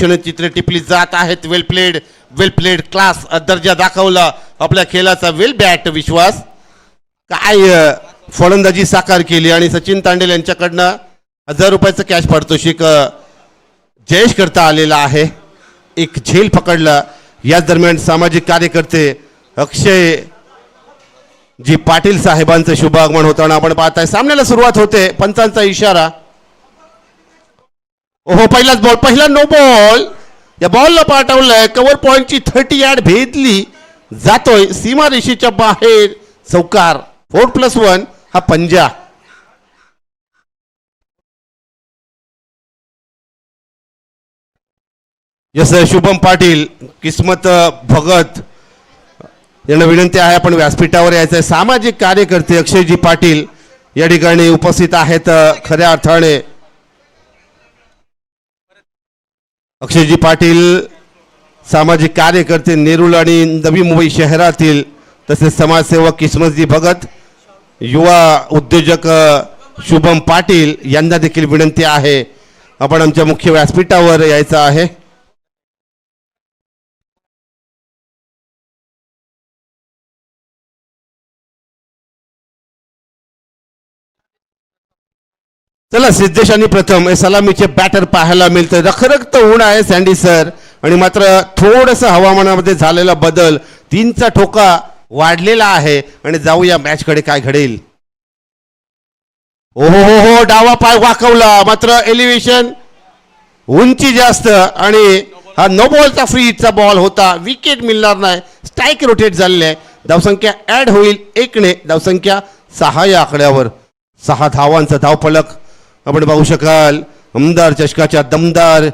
क्षणचित्रे टिपली जात आहेत. वेल played class दर्जा दाखवला आपल्या खेळाचा. वेल बॅट विश्वास काय फलंदाजी साकार केली आणि सचिन तांडेल यांच्याकडनं 1000 रुपयाचं कॅश पारितोषिक जयेश करता आलेला आहे. एक झेल पकडला. याच दरम्यान सामाजिक कार्यकर्ते अक्षय जी पाटील साहेबांचं शुभ आगमन होताना आपण पाहताय. सामन्याला सुरुवात होते. पंचांचा इशारा. ओहो पहिलाच बॉल पहिला नो बॉल. या बॉलला पाठवलंय. कव्हर पॉइंटची 30 यार्ड भेदली जातोय सीमा रेषेच्या बाहेर. चौकार 4+1 हा पंजा. यस शुभम पाटील किस्मत भगत यांना विनंती आहे आपण व्यासपीठावर यायचं आहे. सामाजिक कार्यकर्ते अक्षयजी पाटील या ठिकाणी उपस्थित आहेत. खऱ्या अर्थाने अक्षयजी पाटील सामाजिक कार्यकर्ते नेरूळ आणि नवी मुंबई शहरातील, तसेच समाजसेवक किस्मतजी भगत, युवा उद्योजक शुभम पाटील यांना देखील विनंती आहे आपण आमच्या मुख्य व्यासपीठावर यायचं आहे. चला सिद्धेश आणि प्रथम सलामीचे बॅटर पाहायला मिळतं. रखरखत ऊन आहे सँडी सर आणि मात्र थोडंसं हवामानामध्ये झालेला बदल 3चा ठोका वाढलेला आहे. आणि जाऊया मॅच कडे काय घडेल. ओहो हो हो डावा पाय वाकवला मात्र एलिव्हेशन उंची जास्त आणि हा नो बॉलचा फ्रीचा बॉल होता. विकेट मिळणार नाही. स्ट्राईक रोटेट झालेले आहे. धावसंख्या ऍड होईल 1ने. धावसंख्या 6 या आकड्यावर. 6 धावांचा धावफलक आपण पाहू शकाल. आमदार चषकाच्या दमदार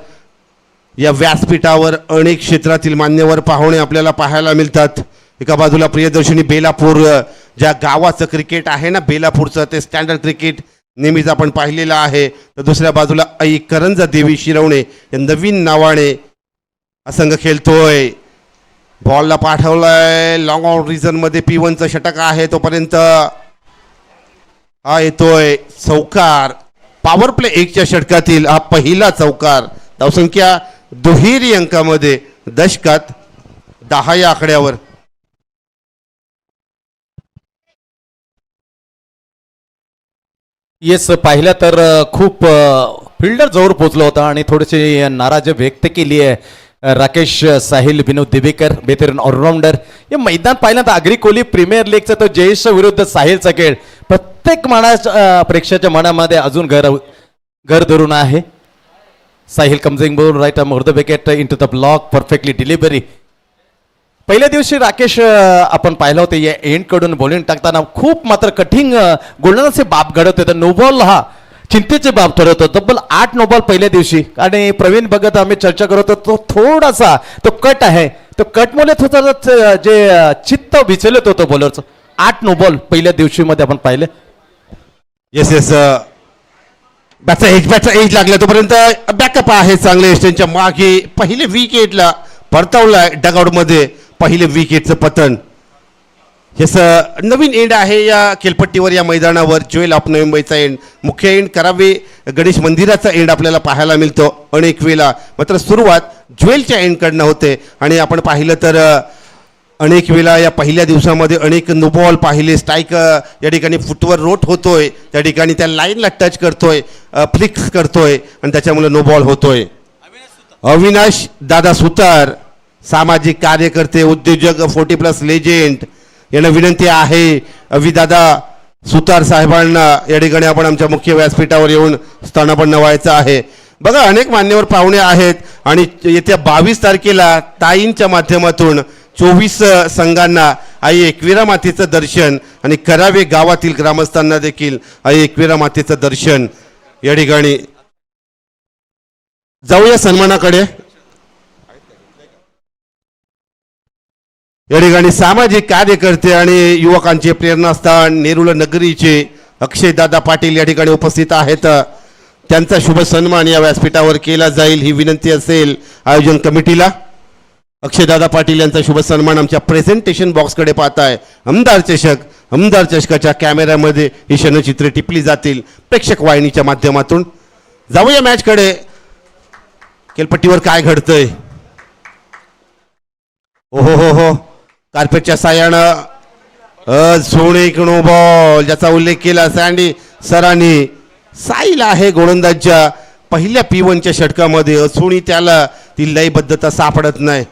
या व्यासपीठावर अनेक क्षेत्रातील मान्यवर पाहुणे आपल्याला पाहायला मिळतात. एका बाजूला प्रियदर्शनी बेलापूर, ज्या गावाचं क्रिकेट आहे ना बेलापूरचं, ते स्टँडर्ड क्रिकेट नेहमीच आपण पाहिलेलं आहे. तर दुसऱ्या बाजूला आई करंजा देवी शिरवणे या नवीन नावाने असंघ खेळतोय. बॉलला पाठवलाय लॉंग आउट रिझन मध्ये. P1चं षटक आहे तोपर्यंत हा येतोय चौकार. पॉवर प्ले 1च्या षटकातील हा पहिला चौकार. धावसंख्या दुहेरी अंकामध्ये दशकात 10 या आकड्यावर. येस पाहिलं तर खूप फिल्डर जोर पोचला होता आणि थोडेसे नाराजी व्यक्त केली आहे राकेश साहिल विनोद दिवेकर बेहतरीन ऑलराऊंडर. हे मैदान पाहिलं तर आगरी कोहली प्रीमियर लीगचा तो जयेश विरुद्ध साहिलचा खेळ प्रत्येक प्रेक्षकाच्या मनामध्ये अजून घर धरून आहे. Sahil comes in ball right arm over the wicket into the block perfectly delivery. पहिल्या दिवशी राकेश आपण पाहिलं होतं या एंड कडून बॉलिंग टाकताना खूप मात्र कठीण गोलंदाजीचे बाब घडत होते. नो बॉल हा चिंतेचे बाब ठरत होतं. तब्बल 8 नो बॉल पहिल्या दिवशी. आणि प्रवीण भगत आम्ही चर्चा करत होतो तो थोडासा तो कट आहे तो कटमुळे थोडं जे चित्त विचलित होतं बॉलरचं. 8 नो बॉल पहिल्या दिवशी मध्ये आपण पाहिले. येस येस बॅटचा एज लागला तोपर्यंत बॅकअप आहे चांगले. त्यांच्या मागे पहिले विकेटला परतावलाय डगआउट मध्ये. पहिले विकेटचं पतन. हेच नवीन एंड आहे या खेळपट्टीवर या मैदानावर. ज्वेल ऑफ नवी मुंबईचा एंड, मुख्य एंड करावे गणेश मंदिराचा एंड आपल्याला पाहायला मिळतो अनेक वेळा. मात्र सुरुवात ज्वेलच्या एंडकडनं होते. आणि आपण पाहिलं तर अनेक वेळा या पहिल्या दिवसामध्ये अनेक नो बॉल पाहिले. स्ट्राईक या ठिकाणी फुटवर रोट होतोय, त्या ठिकाणी त्या लाईनला टच करतोय, फ्लिक्स करतोय आणि त्याच्यामुळे नो बॉल होतोय. अविनाश दादा सुतार सामाजिक कार्यकर्ते उद्योजक 40+ लेजेंड यांना विनंती आहे अविदादा सुतार साहेबांना या ठिकाणी आपण आमच्या मुख्य व्यासपीठावर येऊन स्थानापन्न व्हायचं आहे. बघा अनेक मान्यवर पाहुणे आहेत आणि येत्या 22 तारखेला ताईंच्या माध्यमातून 24 संघांना आई एकविरा मातेचं दर्शन आणि करावे गावातील ग्रामस्थांना देखील आई एकविरा मातेचं दर्शन. या ठिकाणी जाऊया सन्मानाकडे. या ठिकाणी सामाजिक कार्यकर्ते आणि युवकांचे प्रेरणास्थान नेरूळ नगरीचे अक्षयदादा पाटील या ठिकाणी उपस्थित आहेत. त्यांचा शुभ सन्मान या व्यासपीठावर केला जाईल ही विनंती असेल आयोजन कमिटीला. अक्षयदादा पाटील यांचा शुभ सन्मान आमच्या प्रेझेंटेशन बॉक्सकडे पाहताय. आमदार चषकाच्या कॅमेऱ्यामध्ये ही क्षणचित्रे टिपली जातील प्रेक्षक वाहिनीच्या माध्यमातून. जाऊया मॅचकडे. केलपट्टीवर काय घडतंय? ओहो हो हो, कार्पेटच्या साह्यानं सोने नो बॉल ज्याचा उल्लेख केला सँडी सरांनी. साईल आहे गोलंदाजच्या पहिल्या P1च्या षटकामध्ये, असूनही त्याला ती लयबद्धता सापडत नाही.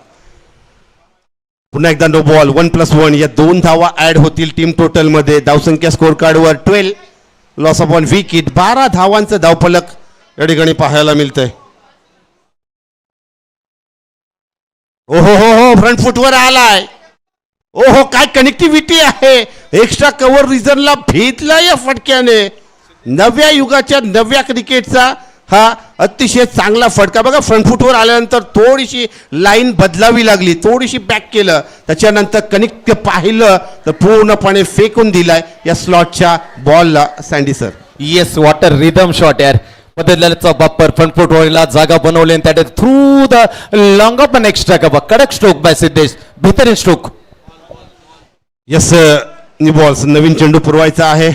पुन्हा एकदा नो बॉल. 1+1 या 2 धावा ऍड होतील टीम टोटल मध्ये. धावसंख्या स्कोर कार्डवर 12, लॉस ऑफ 1 विकेट. 12 धावांचं धावफलक या ठिकाणी पाहायला मिळतंय. ओहो हो हो, फ्रंट फुटवर आलाय. ओहो, काय कनेक्टिव्हिटी आहे. एक्स्ट्रा कव्हर रिझनला भेटला या फटक्याने. नव्या युगाच्या नव्या क्रिकेटचा हा अतिशय चांगला फटका. बघा, फ्रंट फुटवर आल्यानंतर थोडीशी लाईन बदलावी लागली, थोडीशी बॅक केलं, त्याच्यानंतर कनेक्ट पाहिलं तर पूर्णपणे फेकून दिलाय या स्लॉटच्या बॉलला Sandy sir. Yes, what a rhythm shot यार. बदलल्याचा बापर फ्रंट फुट वरला जागा बनवली आणि त्यात through the long off and extra cover. कडक स्ट्रोक बाय सिद्धेश, बेहतरीन स्ट्रोक. यस, बॉल्स नवीन चेंडू पुरवायचा आहे.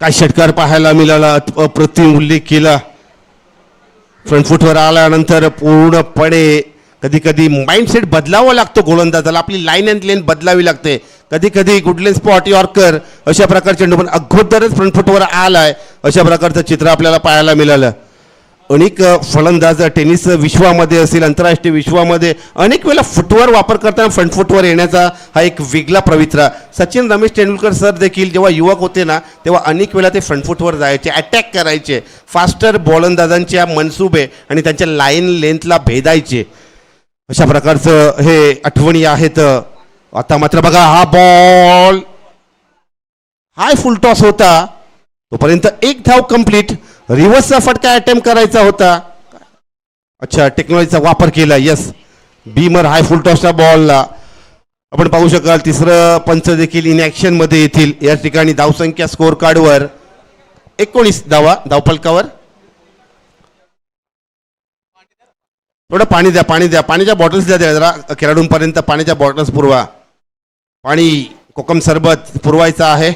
काय षटकार पाहायला मिळाला, अप्रतिम उल्लेख केला. फ्रंट फुटवर आल्यानंतर पूर्णपणे कधी कधी माइंडसेट बदलावा लागतो गोलंदाजाला. आपली लाईन अँड लेन बदलावी लागते. कधी कधी गुडलेन स्पॉट यॉर्कर अशा प्रकारचे चेंडू, पण अगोदरच फ्रंट फुटवर आलाय अशा प्रकारचं चित्र आपल्याला पाहायला मिळालं. अनेक फलंदाज टेनिस विश्वामध्ये असेल, आंतरराष्ट्रीय विश्वामध्ये अनेक वेळेला फुटवर वापर करताना फ्रंट फुटवर येण्याचा हा एक वेगळा पवित्रा. सचिन रमेश तेंडुलकर सर देखील जेव्हा युवक होते ना, तेव्हा अनेक वेळा ते फ्रंट फुटवर जायचे, अटॅक करायचे, फास्टर गोलंदाजांच्या मनसुबे आणि त्यांच्या लाईन लेंथला भेदायचे. अशा प्रकारचं हे आठवणी आहेत. आता मात्र बघा, हा बॉल हाय फुल टॉस होता, तोपर्यंत एक धाव कंप्लीट. रिव्हर्सचा फटका अटेम्प्ट करायचा होता. अच्छा, टेक्नॉलॉजीचा वापर केला. यस, बीमर हाय फुल टॉसच्या बॉलला आपण पाहू शकाल. तिसरं पंच देखील इन ऍक्शन मध्ये येतील. या ठिकाणी धावसंख्या स्कोर कार्डवर 19 धावा धावफलकावर. थोडं पाणी द्या, पाणी द्या, पाण्याच्या बॉटल्स द्या जरा खेळाडूंपर्यंत. पाण्याच्या बॉटल्स पुरवा. पाणी, कोकम सरबत पुरवायचा आहे.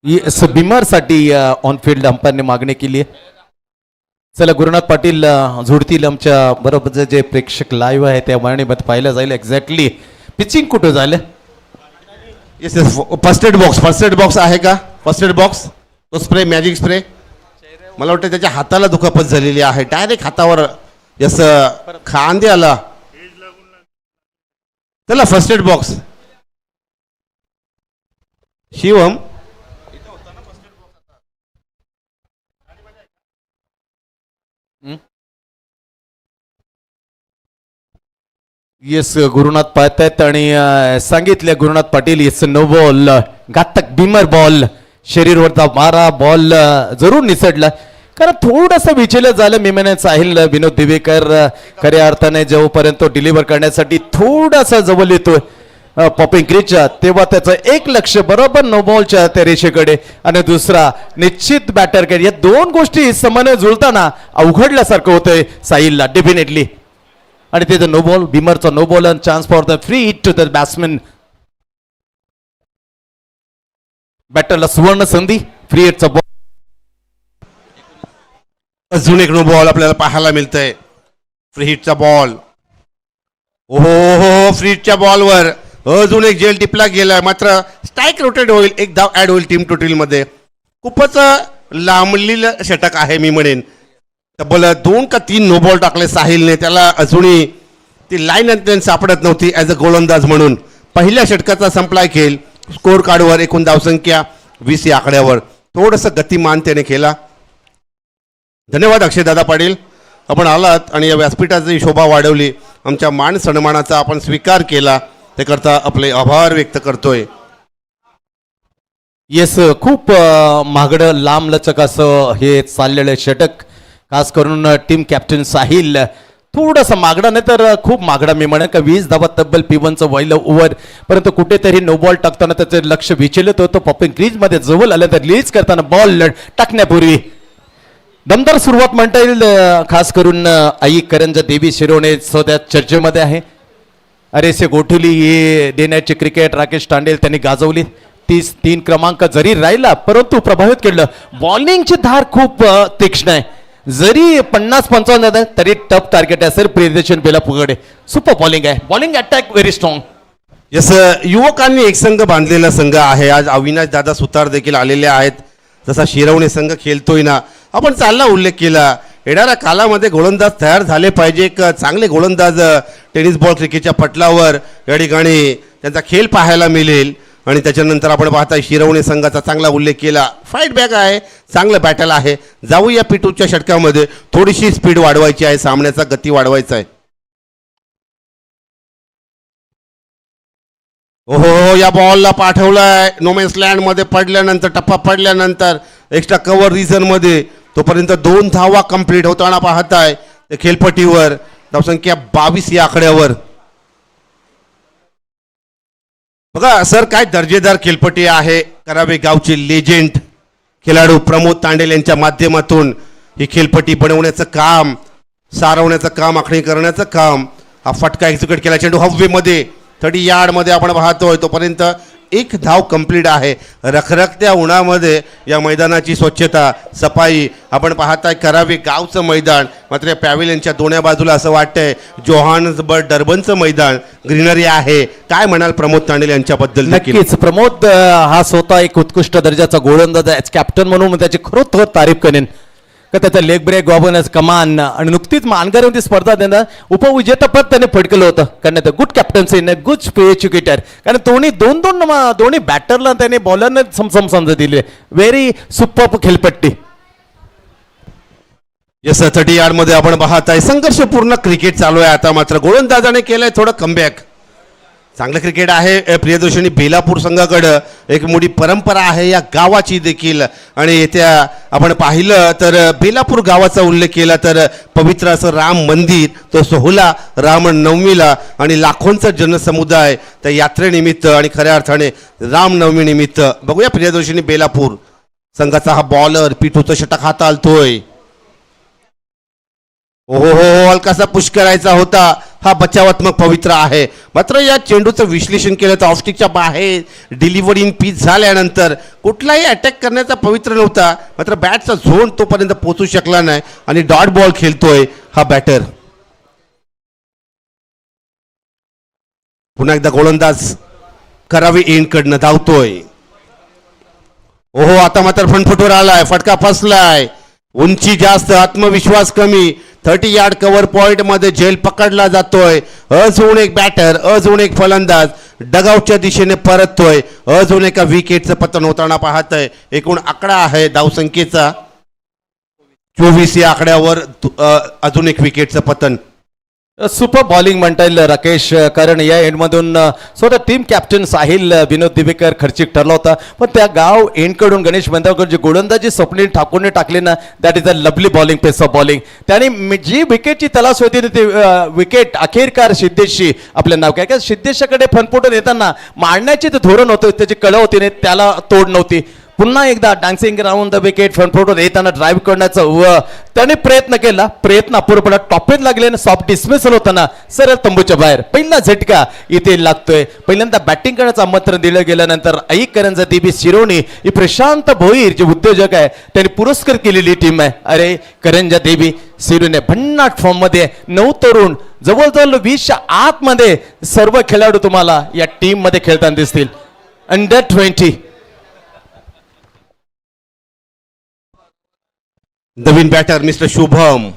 येस, बिमार साठी ऑन फील्ड अंपायरने मागणी केली आहे. चला, गुरुनाथ पाटील जोडतील आमच्या बरोबर. जे प्रेक्षक लाईव्ह आहे त्या मागणीमध्ये पाहिलं जाईल एक्झॅक्टली पिचिंग कुठं झालं. Yes yes, first aid box. First aid box आहे का? फर्स्ट एड बॉक्स, तो स्प्रे, मॅजिक स्प्रे. मला वाटतं त्याच्या हाताला दुखापत झालेली आहे, डायरेक्ट हातावर यस खांदे आला. चला, first aid box. Shivam, yes, Gurunath पाहतायत आणि सांगितले Gurunath Patil, yes no ball, घातक बिमर बॉल, शरीरवरचा मारा बॉल जरूर निसटला. कारण थोडंसं विचलित झालं. मी म्हणेन साहिल विनोद दिवेकर खऱ्या अर्थाने जेव्हापर्यंत डिलिव्हर करण्यासाठी थोडासा जवळ येतोय पॉपिंग क्रीजच्या, तेव्हा त्याचं एक लक्ष बरोबर नो बॉलच्या त्या रेषेकडे आणि दुसरा निश्चित बॅटरकडे. या दोन गोष्टी समाने जुळताना अवघडल्यासारखं होतंय साहिलला डेफिनेटली. आणि त्याचं नो बॉल, बिमरचा नो बॉल आणि chance for the free hit to the batsman. बॅटरला सुवर्ण संधी, फ्री हिटचा बॉल. अजून एक नो बॉल आपल्याला पाहायला मिळतंय. फ्री हिटचा बॉल. ओहो, फ्री हिटच्या बॉलवर अजून एक जेल टिपला गेलाय. मात्र स्ट्राईक रोटेट होईल, एक धाव ऍड होईल टीम टोटल मध्ये. खूपच लांबलेलं षटक आहे मी म्हणेन. तब्बल 2 का 3 नो बॉल टाकले साहिलने. त्याला अजूनही ती लाईन अँड सापडत नव्हती ॲज अ गोलंदाज म्हणून. पहिल्या षटकाचा संपलाय खेळ. स्कोर कार्डवर एकूण धावसंख्या 20 या आकड्यावर. थोडंसं गतिमान त्याने केला. धन्यवाद अक्षय दादा पाटील, आपण आलात आणि या व्यासपीठाची शोभा वाढवली. आमच्या मान सन्मानाचा आपण स्वीकार केला, ते करता आपले आभार व्यक्त करतोय. येस, खूप महागडं लांबलचक असं हे चाललेलं षटक. खास करून टीम कॅप्टन साहिल थोडंसं मागडं, नाही तर खूप मागडा. मी म्हणेन का 20 धावा तब्बल P1चं व्हायला ओव्हर, परंतु कुठेतरी नो बॉल टाकताना त्याचं लक्ष विचलित होतं. पॉपिंग क्रीजमध्ये जवळ आलं तर रिलीज करताना बॉल टाकण्यापूर्वी दमदार सुरुवात म्हणता येईल. खास करून आई करंजा देवी शिरोणे सध्या चर्चेमध्ये आहे. अरे से गोठुली हे देण्याची क्रिकेट राकेश तांडेल त्यांनी गाजवली. 33 क्रमांक जरी राहिला परंतु प्रभावित केलं. बॉलिंगची धार खूप तीक्ष्ण आहे. जरी 50-55 आहे तरी टफ टार्गेट आहे सर प्रियदर्शन बेलापूरकडे. सुपर बॉलिंग आहे. Bowling attack very strong. Yes, युवकांनी एक संघ बांधलेला संघ आहे. आज अविनाश दादा सुतार देखील आलेले आहेत. जसा शिरवणे संघ खेळतोय ना, आपण चालला उल्लेख केला, येणाऱ्या कालामध्ये गोलंदाज तयार झाले पाहिजे. एक चांगले गोलंदाज टेनिस बॉल क्रिकेटच्या पटलावर या ठिकाणी त्यांचा खेळ पाहायला मिळेल. आणि त्याच्यानंतर आपण पाहताय शिरवणे संघाचा चांगला उल्लेख केला. फाईट बॅक आहे, चांगलं बॅटल आहे. जाऊया पिटूच्या षटकामध्ये. थोडीशी स्पीड वाढवायची आहे, सामन्याचा गती वाढवायचा आहे. ओहो, या बॉलला पाठवलाय नोमॅन्स लँड मध्ये पडल्यानंतर, टप्पा पडल्यानंतर एक्स्ट्रा कव्हर रिझन मध्ये. तोपर्यंत 2 धावा कंप्लीट होताना पाहताय खेळपट्टीवर. धावसंख्या 22 या आकड्यावर. बघा सर, काय दर्जेदार खेळपट्टी आहे. करावे गावचे लेजेंड खेळाडू प्रमोद तांडेल यांच्या माध्यमातून ही खेळपट्टी बनवण्याचं काम, सारवण्याचं काम, आखणी करण्याचं काम. हा फटका एक्झिक्यूट केला. चेंडू हवेमध्ये 30 यार्डमध्ये आपण पाहतोय. तोपर्यंत 1 धाव कंप्लीट आहे. रखरखत्या उन्हामध्ये या मैदानाची स्वच्छता, सफाई आपण पाहताय. करावे गावचं मैदान, मात्र या पॅव्हिलियनच्या दोन्ही बाजूला असं वाटतंय जोहान्सबर्ग डर्बनचं मैदान. ग्रीनरी आहे. काय म्हणाल प्रमोद तांडेल यांच्याबद्दल? नक्कीच प्रमोद हा स्वतः एक उत्कृष्ट दर्जाचा गोलंदाज आहे. कॅप्टन म्हणून त्याची खरोखर तारीफ करेन का त्याचा लेग ब्रेक, गॉबनस, कमान आणि नुकतीच मानकरवरती स्पर्धा देणं उपविजेतेपद त्याने फटकलं होतं. कारण गुड कॅप्टन्सी, गुड एज्युकेटर. कारण दोन्ही बॅटरला त्याने बॉलरने समसम समज दिली. व्हेरी सुपर खेळपट्टी. येस, 30 यार्ड मध्ये आपण पाहताय संघर्षपूर्ण क्रिकेट चालू आहे. आता मात्र गोलंदाजाने केलंय थोडं कमबॅक. चांगलं क्रिकेट आहे. प्रियदर्शनी बेलापूर संघाकडं एक मोठी परंपरा आहे या गावाची देखील. आणि येत्या आपण पाहिलं तर बेलापूर गावाचा उल्लेख केला तर पवित्र असं राम मंदिर, तो सोहला रामनवमीला आणि लाखोंचा जनसमुदाय त्या यात्रेनिमित्त आणि खऱ्या अर्थाने रामनवमी निमित्त. बघूया प्रियदर्शनी बेलापूर संघाचा हा बॉलर पिठूचं षटक हाताळतोय. ओहो हो, हलकासा पुश करायचा होता. हा बचावात्मक पवित्र आहे. मात्र या चेंडूचं विश्लेषण केलं तर ऑफस्टिकच्या बाहेर डिलिव्हरी इन पिच झाल्यानंतर कुठलाही अटॅक करण्याचा पवित्र नव्हता. मात्र बॅटचा झोन तोपर्यंत पोहोचू शकला नाही आणि डॉट बॉल खेळतोय हा बॅटर. पुन्हा एकदा गोलंदाज करावे एंड कडनं धावतोय. ओहो, आता मात्र फ्रंटफुटवर आलाय. फटका फसलाय. उंची जास्त, आत्मविश्वास कमी. 30 यार्ड कव्हर पॉइंट मध्ये झेल पकडला जातोय. अजून एक बॅटर, अजून एक फलंदाज डगआउटच्या दिशेने परततोय. अजून एका विकेटचं पतन होताना पाहतंय. एकूण आकडा आहे धावसंख्येचा 24 या आकड्यावर. अजून एक विकेटचं पतन. सुपर बॉलिंग म्हणता येईल राकेश. कारण या एंडमधून स्वतः टीम कॅप्टन साहिल विनोद दिवेकर खर्चिक ठरला होता. पण त्या गाव एंडकडून गणेश बंदावकर जे गोलंदाजी स्वप्नील ठाकूरने टाकले ना, that is a lovely bowling, pace of bowling. त्याने जी विकेटची तलाश होती ती विकेट अखेरकार सिद्धेशशी आपलं नाव काय, सिद्धेशाकडे फनफुटून येताना मारण्याचे ते धोरण होतं, त्याची कळ होती, त्याला तोड नव्हती. पुन्हा एकदा डान्सिंग राऊंड द विकेट फ्रंटफुटवर येताना ड्राईव्ह करण्याचा त्याने प्रयत्न केला. प्रयत्न अपूर्ण पडला. टॉपेज लागले ना, सॉफ्ट डिसमिसल होताना सरळ तंबूच्या बाहेर. पहिला झटका इथे लागतोय. पहिल्यांदा बॅटिंग करण्याचं आमंत्रण दिलं गेल्यानंतर करंजा देवी शिरोणी ही प्रशांत भोईर जे उद्योजक आहे त्यांनी पुरस्कार केलेली टीम आहे. अरे करंजा देवी शिरोने भन्नाट फॉर्म मध्ये 9 तरुण जवळजवळ 20च्या आतमध्ये सर्व खेळाडू तुम्हाला या टीम मध्ये खेळताना दिसतील. अंडर 20 नवीन बॅटर मिस्टर शुभम.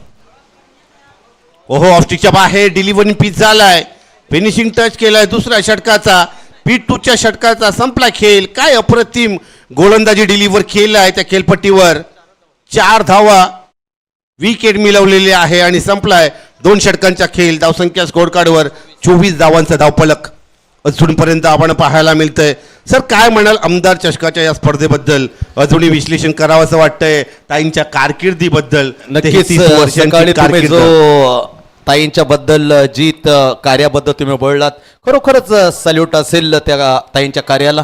ओहो, ऑफस्टिकच्या बाहेर डिलिव्हरी पिच झालाय. फिनिशिंग टच केलाय दुसऱ्या षटकाचा. पिटूच्या षटकाचा संपला खेळ. काय अप्रतिम गोलंदाजी डिलिव्हर केलाय त्या खेळपट्टीवर. 4 धावा विकेट मिळवलेली आहे आणि संपलाय 2 षटकांचा खेळ. धावसंख्या स्कोर कार्डवर 24 धावांचा धावफलक अजूनपर्यंत आपण पाहायला मिळतंय. सर, काय म्हणाल आमदार चषकाच्या या स्पर्धेबद्दल? अजूनही विश्लेषण करावं असं वाटतंय ताईंच्या कारकिर्दीबद्दल. नक्कीच सकाळी तुम्ही जो ताईंच्या बद्दल जीत कार्याबद्दल तुम्ही बोललात, खरोखरच सॅल्यूट असेल त्या ताईंच्या कार्याला.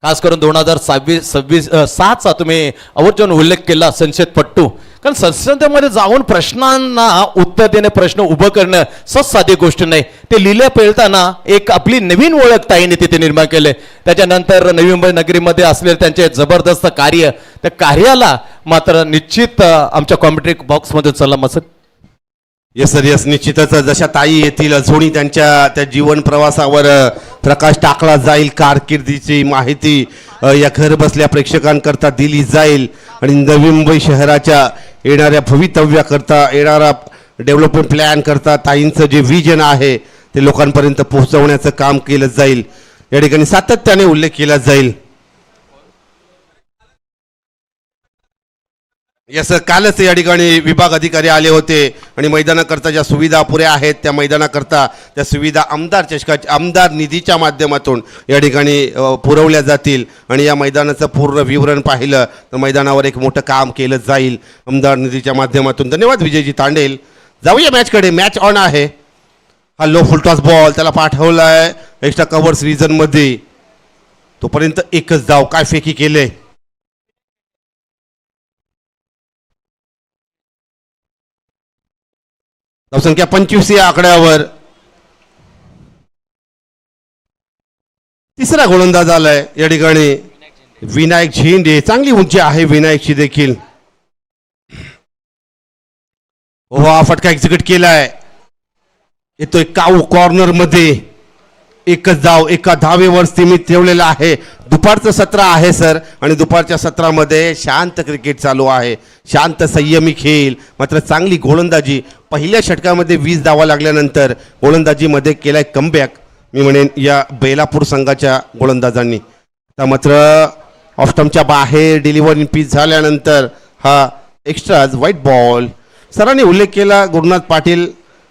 खास करून 2026-26-7चा तुम्ही आवर्जून उल्लेख केला संशयपट्टू. कारण संसदेमध्ये जाऊन प्रश्नांना उत्तर देणे, प्रश्न उभं करणं सहज साधी गोष्ट नाही. ते लिहिल्या पेळताना एक आपली नवीन ओळख ताईने तिथे निर्माण केले. त्याच्यानंतर नवी मुंबई नगरीमध्ये असलेले त्यांचे जबरदस्त कार्य, त्या कार्याला मात्र निश्चित आमच्या कॉमेंट्री बॉक्समध्ये सलाम असेल. येस सर, येस, निश्चितच. जशा ताई येतील अजूनही त्यांच्या त्या जीवन प्रवासावर प्रकाश टाकला जाईल. कारकिर्दीची माहिती या घर बसल्या प्रेक्षकांकरता दिली जाईल आणि नवी मुंबई शहराच्या येणाऱ्या भवितव्याकरता, येणारा डेव्हलपमेंट प्लॅन करता ताईंचं जे विजन आहे ते लोकांपर्यंत पोहोचवण्याचं काम केलं जाईल. या ठिकाणी सातत्याने उल्लेख केला जाईल. यस, कालच या ठिकाणी विभाग अधिकारी आले होते आणि मैदानाकरता ज्या सुविधा पुऱ्या आहेत त्या मैदानाकरता त्या सुविधा आमदार चषकाच्या आमदार निधीच्या माध्यमातून या ठिकाणी पुरवल्या जातील आणि या मैदानाचं पूर्ण विवरण पाहिलं तर मैदानावर एक मोठं काम केलं जाईल आमदार निधीच्या माध्यमातून. धन्यवाद विजयजी तांडेल. जाऊया मॅचकडे. मॅच ऑन आहे. हा लो फुलटॉस बॉल त्याला पाठवला आहे एक्स्ट्रा कव्हर्स रिजनमध्ये. तोपर्यंत एकच धाव. काय फेकी केले. धावसंख्या 25 या आकड्यावर तिसरा गोलंदाज आलाय या ठिकाणी विनायक झेंडे. चांगली उंची आहे विनायकची देखील. हा फटका एक्झिक्यूट केलाय. येतोय काऊ कॉर्नर मध्ये. एकच धाव एका धावेवर सीमित ठेवलेला आहे. दुपारचं सत्र आहे सर आणि दुपारच्या सत्रामध्ये शांत क्रिकेट चालू आहे. शांत संयमी खेळ. मात्र चांगली गोलंदाजी. पहिल्या षटकामध्ये 20 धावा लागल्यानंतर गोलंदाजीमध्ये केलाय कमबॅक मी म्हणेन या बेलापूर संघाच्या गोलंदाजांनी. तर मात्र ऑफस्टम्पच्या बाहेर डिलिव्हरी पिच झाल्यानंतर हा एक्स्ट्राज व्हाईट बॉल. सरांनी उल्लेख केला गुरुनाथ पाटील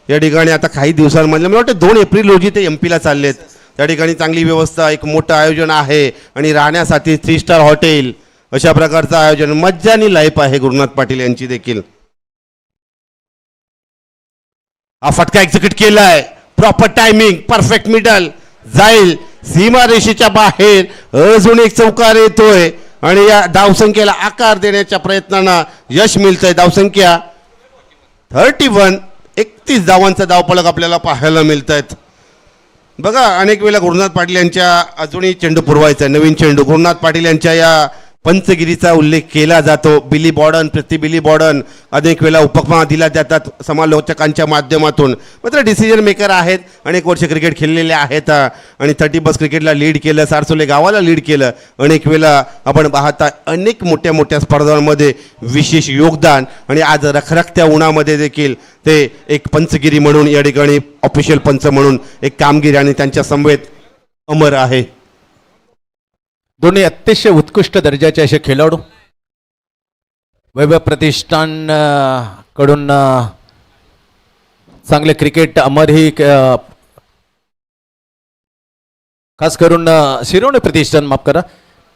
या ठिकाणी आता काही दिवसांमध्ये मला वाटतं 2 एप्रिल रोजी ते एमपीला चाललेत. त्या ठिकाणी चांगली व्यवस्था, एक मोठं आयोजन आहे आणि राहण्यासाठी 3 स्टार हॉटेल अशा प्रकारचं आयोजन. मज्जानी लाईफ आहे गुरुनाथ पाटील यांची देखील. हा फटका एक्झिक्यूट केलाय. Proper timing, perfect middle. जाईल सीमारेषेच्या बाहेर. अजून एक चौकार येतोय आणि या धावसंख्येला आकार देण्याच्या प्रयत्नांना यश मिळतंय. धावसंख्या 31. 31 धावांचा धावफलक आपल्याला पाहायला मिळत आहेत. बघा अनेक वेळा गुरुनाथ पाटील यांच्या अजूनही चेंडू पुरवायचा आहे. नवीन चेंडू गुरुनाथ पाटील यांच्या या पंचगिरीचा उल्लेख केला जातो. बिली बॉर्डन, प्रति बिली बॉर्डन अनेक वेळा उपमा दिल्या जातात समालोचकांच्या माध्यमातून. मात्र डिसिजन मेकर आहेत. अनेक वर्ष क्रिकेट खेळलेले आहेत आणि 30 बस क्रिकेटला लीड केलं. सारसोले गावाला लीड केलं. अनेक वेळा आपण पाहता अनेक मोठ्या मोठ्या स्पर्धांमध्ये विशेष योगदान आणि आज रखरखत्या उन्हामध्ये देखील ते एक पंचगिरी म्हणून या ठिकाणी ऑफिशियल पंच म्हणून एक कामगिरी आणि त्यांच्या समवेत अमर आहे. दोन्ही अतिशय उत्कृष्ट दर्जाचे असे खेळाडू. वैभव प्रतिष्ठान कडून चांगले क्रिकेट अमर ही खास करून शिरोणे प्रतिष्ठान, माफ करा,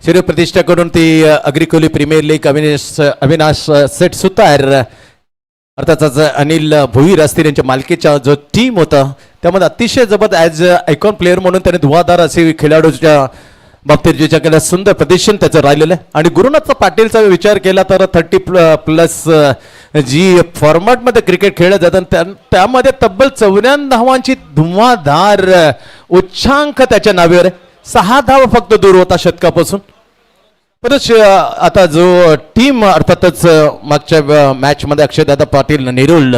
शिरोणे प्रतिष्ठाकडून ती अग्रिकोली प्रीमियर लीग अविनाश सेठ सुतार अर्थातच अनिल भोईर असतील यांच्या मालकीचा जो टीम होता त्यामध्ये अतिशय जबरदस्त ॲज आयकॉन प्लेअर म्हणून त्याने धुवाधार असे खेळाडूच्या बाबतीत ज्याच्याकडे सुंदर प्रदर्शन त्याचं राहिलेलं आहे. आणि गुरुनाथ पाटीलचा विचार केला तर 30+ जी फॉर्मॅटमध्ये क्रिकेट खेळलं जातं त्यामध्ये तब्बल 94 धावांची धुवाधार उच्चांक त्याच्या नावेवर आहे. 6 धावा फक्त दूर होता शतकापासून. परत आता जो टीम अर्थातच मागच्या मॅचमध्ये अक्षयदादा पाटील नेरुल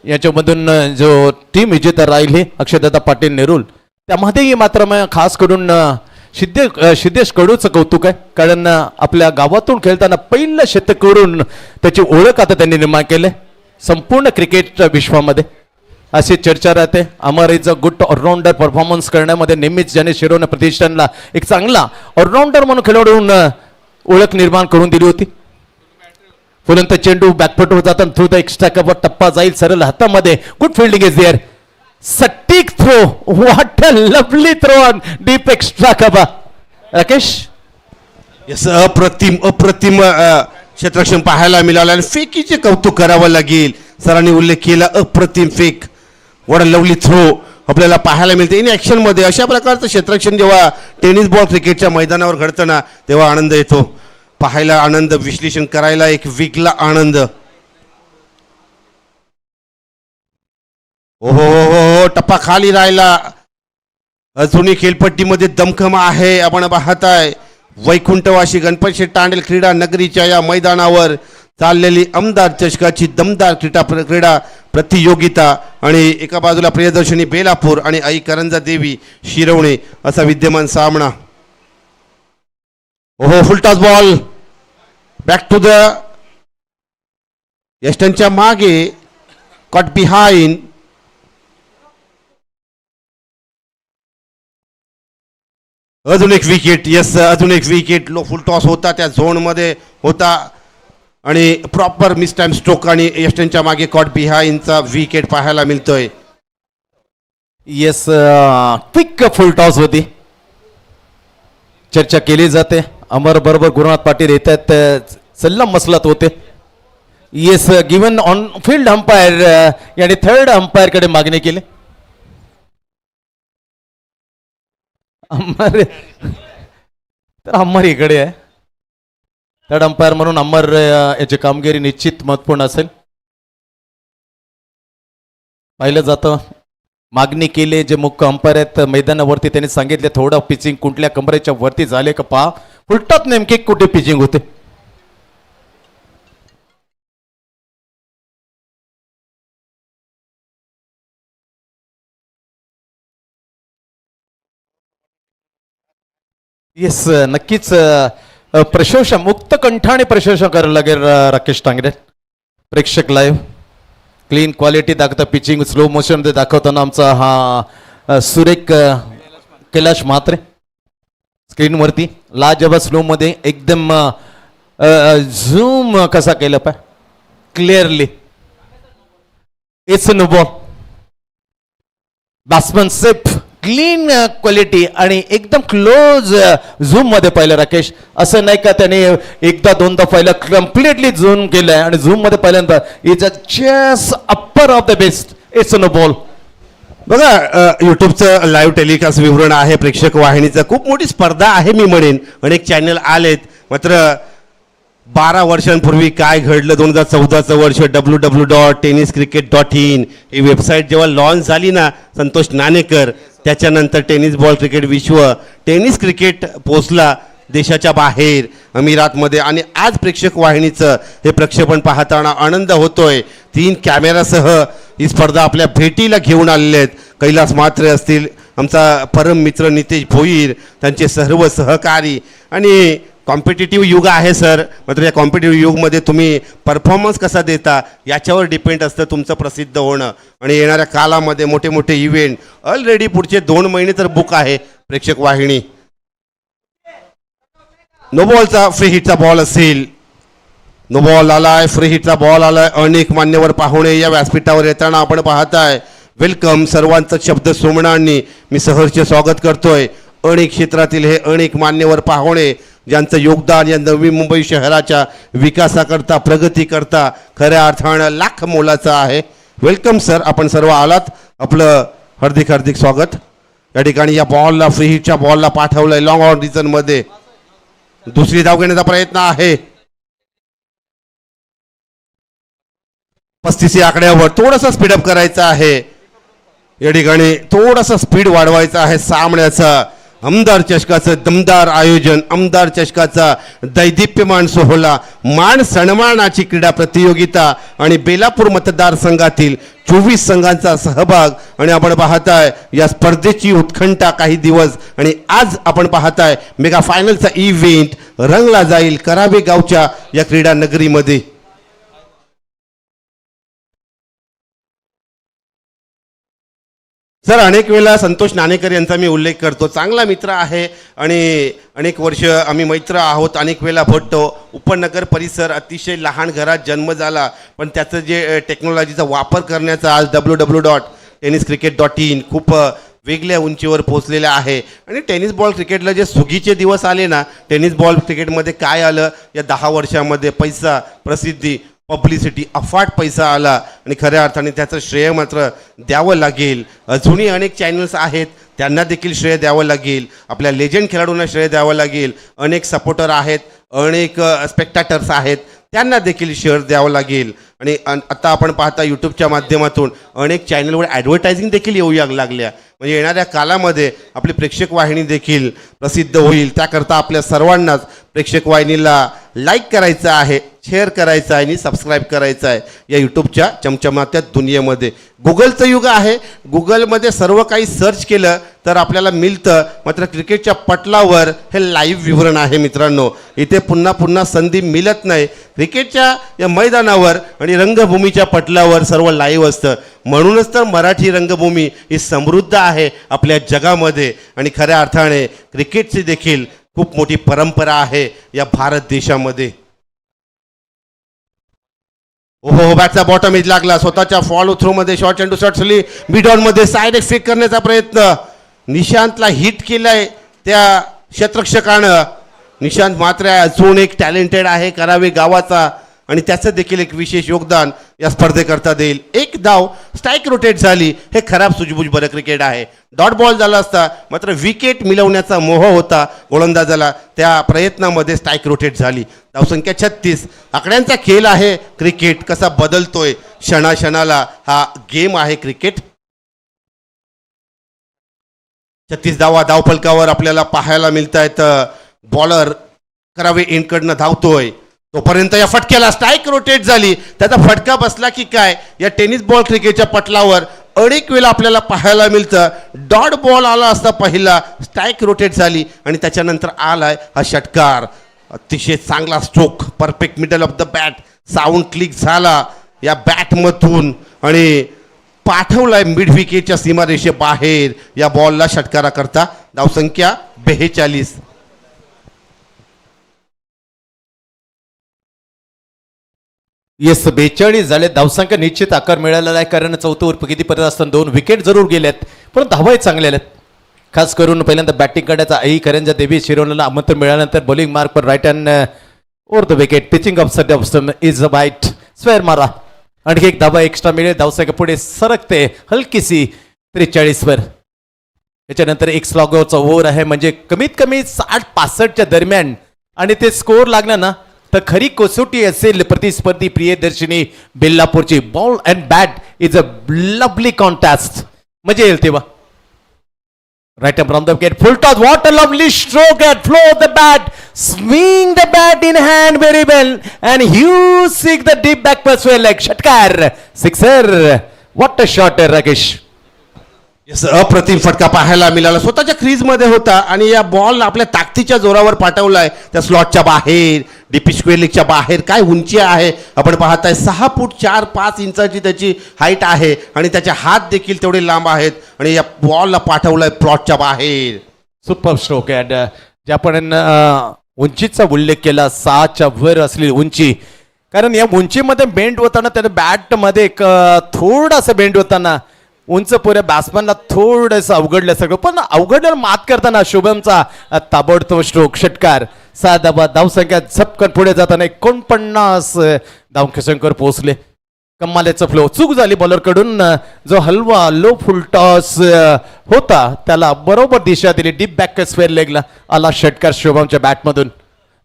याच्यामधून जो टीम विजेता राहिले अक्षयदादा पाटील नेरुल त्यामध्येही मात्र मग खास करून सिद्धेश कडूचं कौतुक आहे. कारण आपल्या गावातून खेळताना पहिलं शतक करून त्याची ओळख आता त्यांनी निर्माण केली संपूर्ण क्रिकेट विश्वामध्ये. अशी चर्चा राहते. Amar is a good allrounder performance करण्यामध्ये नेहमीच ज्याने शिरोने प्रतिष्ठानला एक चांगला ऑलराऊंडर म्हणून खेळाडून ओळख निर्माण करून दिली होती. फुलंत चेंडू बॅकफुट होत जाताना थ्रू द एक्स्ट्रा कव्हर टप्पा जाईल सरळ हातामध्ये. Good fielding is there. सटीक throw. What a lovely throw on deep extra cover. Rakesh yes, अप्रतिम अप्रतिम क्षेत्ररक्षण पाहायला मिळालं आणि फेकीचे कौतुक करावं लागेल. सरांनी उल्लेख केला अप्रतिम फेक. व्हॉट अ लवली थ्रो आपल्याला पाहायला मिळते इन ॲक्शनमध्ये. अशा प्रकारचं क्षेत्ररक्षण जेव्हा टेनिस बॉल क्रिकेटच्या मैदानावर घडतं ना तेव्हा आनंद येतो. पाहायला आनंद, विश्लेषण करायला एक वेगळा आनंद. हो हो हो हो, टप्पा खाली राहिला. अजूनही खेळपट्टीमध्ये दमखम आहे. आपण पाहताय वैकुंठवासी गणपती शेठ तांडेल क्रीडा नगरीच्या या मैदानावर चाललेली आमदार चषकाची दमदार क्रीडा प्रतियोगिता. आणि एका बाजूला प्रियदर्शनी बेलापूर आणि आई करंजा देवी शिरवणे असा विद्यमान सामना. ओहो, full toss ball back to the यष्टनच्या मागे, कॉट बिहाइंड. अजून एक विकेट. यस, अजून एक विकेट. लो फुल टॉस होता, त्या झोन मध्ये होता आणि प्रॉपर मिस टाइम स्ट्रोक आणि यस्टनच्या मागे कॉट बिहाइंडचा विकेट पाहायला मिळतोय. येस, क्विक फुल टॉस होती. चर्चा केली जाते. अमर बरोबर गुरुनाथ पाटील येत आहेत, सल्ला मसलत होते. Yes, given on field umpire याने थर्ड अंपायर कडे मागणी केली. अमर तर अमर इकडे आहे. थर्ड अंपायर म्हणून अमर याची कामगिरी निश्चित महत्वपूर्ण असेल. पाहिलं जातं मागणी केली. जे मुख्य अंपायर आहेत मैदानावरती त्यांनी सांगितले थोडं पिचिंग कुठल्या कमरेच्या वरती झाले का पहा. उलटात नेमके कुठे पिचिंग होते. येस, नक्कीच प्रशंसा मुक्त कंठाने प्रशंसा करायला लागेल राकेश टांगरे. प्रेक्षक लाईव्ह क्लीन क्वालिटी दाखवता. पिचिंग स्लो मोशन मध्ये दाखवताना आमचा हा सुरेख कैलाश म्हात्रे स्क्रीनवरती लाजवाब स्लो मध्ये एकदम झूम कसा केलं पाय clearly. It's no ball. Batsman safe clean quality आणि एकदम क्लोज झूम मध्ये पाहिलं राकेश. असं नाही का त्याने एकदा दोनदा पाहिलं, कम्प्लिटली झूम केलंय आणि झूम मध्ये पहिल्यांदा is a just upper of the best. It's no ball. बघा, युट्यूबचं लाईव्ह टेलिकास्ट विवरण आहे. प्रेक्षक वाहिनीचं खूप मोठी स्पर्धा आहे मी म्हणेन. अनेक चॅनल आलेत. मात्र 12 वर्षांपूर्वी काय घडलं, 2014चं वर्ष, www.tenniscricket.in ही वेबसाईट जेव्हा लॉन्च झाली ना संतोष नाणेकर, त्याच्यानंतर टेनिस बॉल क्रिकेट विश्व, टेनिस क्रिकेट पोचला देशाच्या बाहेर अमिरातमध्ये. आणि आज प्रेक्षक वाहिनीचं हे प्रक्षेपण पाहताना आनंद होतोय. 3 कॅमेरासह ही स्पर्धा आपल्या भेटीला घेऊन आलेले आहेत. कैलास म्हात्रे असतील, आमचा परम मित्र नितेश भोईर, त्यांचे सर्व सहकारी. आणि कॉम्पिटिटिव्ह युग आहे सर. मात्र या कॉम्पिटिटिव्ह युगमध्ये तुम्ही परफॉर्मन्स कसा देता याच्यावर डिपेंड असतं तुमचं प्रसिद्ध होणं. आणि येणाऱ्या कालामध्ये मोठे मोठे इव्हेंट ऑलरेडी पुढचे 2 महिने तर बुक आहे प्रेक्षक वाहिनी. नो बॉलचा फ्री हिटचा बॉल असेल. नो बॉल आलाय, फ्री हिटचा बॉल आलाय. अनेक मान्यवर पाहुणे या व्यासपीठावर येताना आपण पाहताय. वेलकम सर्वांचं शब्द सोमणांनी मी सहर्ष स्वागत करतोय. अनेक क्षेत्रातील हे अनेक मान्यवर पाहुणे ज्यांचं योगदान या नवी मुंबई शहराच्या विकासाकरता, प्रगतीकरता खऱ्या अर्थानं लाख मोलाचं आहे. वेलकम सर, आपण सर्व आलात. आपलं हार्दिक हार्दिक स्वागत. या ठिकाणी या बॉलला, फ्री हिटच्या बॉलला पाठवलंय लॉंग ऑन रिजनमध्ये. दुसरी धाव घेण्याचा प्रयत्न आहे. 35 आकड्यावर थोडंसं स्पीडअप करायचं आहे. या ठिकाणी थोडासा स्पीड वाढवायचा आहे सामन्याचा. आमदार चषकाचं दमदार आयोजन, आमदार चषकाचा दैदिप्यमान सोहळा, मान सन्मानाची क्रीडा प्रतियोगिता आणि बेलापूर मतदारसंघातील 24 संघांचा सहभाग. आणि आपण पाहताय या स्पर्धेची उत्कंठा काही दिवस. आणि आज आपण पाहताय मेगा फायनलचा इव्हेंट रंगला जाईल करावे गावच्या या क्रीडा नगरीमध्ये. सर, अनेक वेळा संतोष नाणेकर यांचा मी उल्लेख करतो. चांगला मित्र आहे आणि अनेक वर्ष आम्ही मैत्र आहोत. अनेक वेळा भेटतो. उपनगर परिसर, अतिशय लहान घरात जन्म झाला, पण त्याचं जे टेक्नॉलॉजीचा वापर करण्याचा आज www.tenniscricket.in खूप वेगळ्या उंचीवर पोहोचलेलं आहे. आणि टेनिस बॉल क्रिकेटला जे सुगीचे दिवस आले ना, टेनिस बॉल क्रिकेटमध्ये काय आलं या 10 वर्षामध्ये, पैसा, प्रसिद्धी, पब्लिसिटी, अफाट पैसा आला. आणि खऱ्या अर्थाने त्याचं श्रेय मात्र द्यावं लागेल. अजूनही अनेक चॅनल्स आहेत, त्यांना देखील श्रेय द्यावं लागेल. आपल्या लेजंड खेळाडूंना श्रेय द्यावं लागेल. अनेक सपोर्टर आहेत, अनेक स्पेक्टॅटर्स आहेत, त्यांना देखील शेअर द्यावं लागेल. आणि आता आपण पाहता यूट्यूबच्या माध्यमातून अनेक चॅनलवर ॲडव्हर्टायझिंग देखील येऊ लागल्या. म्हणजे येणाऱ्या कालामध्ये आपली प्रेक्षक वाहिनी देखील प्रसिद्ध होईल. त्याकरता आपल्या सर्वांनाच प्रेक्षक वाहिनीला लाईक करायचं आहे, शेअर करायचं आहे आणि सबस्क्राईब करायचं आहे या यूट्यूबच्या चमचमात्या दुनियेमध्ये. गुगलचं युग आहे. गुगलमध्ये सर्व काही सर्च केलं तर आपल्याला मिळतं. मात्र क्रिकेटच्या पटलावर हे लाईव्ह विवरण आहे मित्रांनो. इथे पुन्हा पुन्हा संधी मिळत नाही. क्रिकेटच्या या मैदानावर आणि रंगभूमीच्या पटलावर सर्व लाईव्ह असतं. म्हणूनच तर मराठी रंगभूमी ही समृद्ध आहे आपल्या जगामध्ये. आणि खऱ्या अर्थाने क्रिकेटची देखील खूप मोठी परंपरा आहे या भारत देशामध्ये. ओहो, बॅटचा बॉटम एज लागला. स्वतःच्या फॉलो थ्रो मध्ये शॉर्ट चेंडू शॉटली मिड ऑन मध्ये साइड फेक करण्याचा प्रयत्न. निशांतला हिट केलाय त्या क्षेत्ररक्षकानं. निशांत मात्र अजून एक टॅलेंटेड आहे करावे गावाचा आणि त्याचं देखील एक विशेष योगदान या स्पर्धेकरता देईल. एक धाव स्ट्राईक रोटेट झाली. हे खराब सुजबुज बरं क्रिकेट आहे. डॉट बॉल झाला असता मात्र विकेट मिळवण्याचा मोह होता गोलंदाजाला. त्या प्रयत्नामध्ये स्ट्राईक रोटेट झाली. धावसंख्या 36. आकड्यांचा खेळ आहे क्रिकेट. कसा बदलतोय क्षणाक्षणाला हा गेम आहे क्रिकेट. 36 धावा धावफलकावर आपल्याला पाहायला मिळत आहेत. बॉलर करावे एंडकडनं धावतोय तोपर्यंत या फटक्याला स्ट्राईक रोटेट झाली. त्याचा फटका बसला की काय या टेनिस बॉल क्रिकेटच्या पटलावर अनेक वेळा आपल्याला पाहायला मिळतं. डॉट बॉल आला असता पहिला, स्ट्राईक रोटेट झाली आणि त्याच्यानंतर आलाय हा षटकार. अतिशय चांगला stroke, perfect middle of the bat. Sound click झाला या बॅटमधून आणि पाठवलाय मिड विकेटच्या सीमारेषे बाहेर या बॉलला षटकाराकरता. धावसंख्या 42. येस, 42 झाले. धावसंख्या निश्चित आकार मिळालेला आहे कारण चौथं उर्फ किती पर्यंत असताना 2 विकेट जरूर गेल्यात पण धावाही चांगल्या आहेत. खास करून पहिल्यांदा बॅटिंग करण्याचा आई करंजा देवी शिरोवण्याला आमंत्रण मिळाल्यानंतर बॉलिंग मार्क पर right hand over the wicket. Pitching off सड off is a wide square मारा. आणखी एक धावा एक्स्ट्रा मिळेल. धावसंख्या पुढे सरकते हलकीसी 43 वर. याच्यानंतर एक स्लॉगरचा ओव्हर आहे म्हणजे कमीत कमी 60-65च्या दरम्यान आणि ते स्कोअर लागला ना तर खरी कसोटी असेल प्रतिस्पर्धी प्रियदर्शिनी बेल्लापूरची. Ball and bat is a lovely contest. मजा येईल तेव्हा. Right up from the wicket. Full toss. What a lovely stroke at flow of the bat. Swing the bat in hand very well and you seek the deep backward square like षटकार. Sixer. What a shot Rakesh. अप्रतिम फटका पाहायला मिळाला. स्वतःच्या क्रीजमध्ये होता आणि या ball आपल्या ताकदीच्या जोरावर पाठवलाय त्या स्लॉटच्या बाहेर. डीपी स्क्वेअर लेगच्या बाहेर. काय उंची आहे आपण पाहताय. 6 फूट 4-5 इंचाची त्याची हाईट आहे आणि त्याचे हात देखील तेवढे लांब आहेत आणि या बॉलला पाठवलाय प्लॉटच्या बाहेर. सुपर स्ट्रोक ॲट ज्या आपण उंचीचा उल्लेख केला 6च्या वर असलेली उंची. कारण या उंचीमध्ये बेंड होताना त्याने बॅटमध्ये एक थोडासा बेंड होताना उंच पुऱ्या बॅट्समॅनला थोडंसं अवघडलं सगळं पण अवघडलं मात करताना शुभमचा ताबडतोब स्ट्रोक. षटकार. 6 धावा. धावसंख्या झपकन पुढे जाताना 49 धावसंख्येवर पोहोचले. कमालेचा फ्लो. चूक झाली बॉलरकडून. जो हलवा लो फुल टॉस होता त्याला बरोबर दिशा दिली. डीप बॅक स्क्वेअर लेगला आला षटकार शुभमच्या बॅटमधून.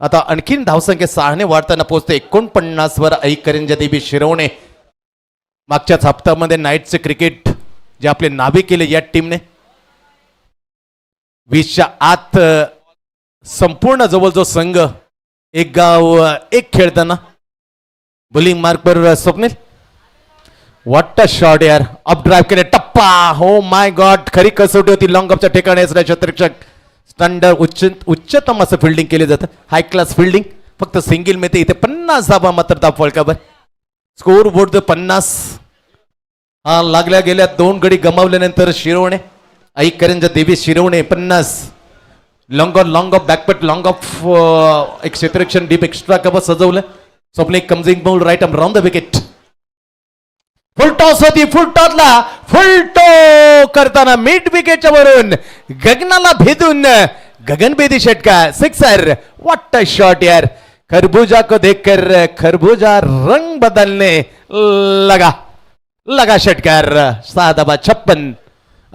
आता आणखीन धावसंख्या 6ने वाढताना पोहोचते 49 वर. करंजा देवी शिरवणे. मागच्याच हप्त्यामध्ये नाईटचे क्रिकेट जे आपले नावे केले या टीमने 20च्या आत संपूर्ण जवळजवळ संघ एक गाव एक खेळताना. Bowling mark per Swapnil. What a shot यार. अप ड्राईव्ह केले. टप्पा. हो माय गॉड. खरी कसोटी होती. लॉंग अपच्या ठिकाणी असल्या क्षेत्ररक्षक स्टँडर्ड उच्चतम असं फिल्डिंग केले जातं. हाय क्लास फिल्डिंग. फक्त सिंगल मिळते इथे. 50 धावा मात्र धाव फलकावर. Score board 50. हा लागल्या गेल्या 2 गडी गमावल्यानंतर शिरवणे आई करंजा देवी शिरवणे 50. लॉंग ऑफ बॅकपट लॉंग ऑफ एक क्षेत्ररक्षण डीप एक्स्ट्रा कवर सजवलं. स्वप्न एक comes in ball right arm round the wicket. Full toss होती. फुल टॉसला फुल टो करताना मिड विकेटच्या वरून गगनाला भेदून गगनभेदी षटकार. सिक्सर. व्हाट अ शॉट यार. खरबूजा को देखकर खरबूजा रंग बदलने लगा षटकार. 6 धावा 56.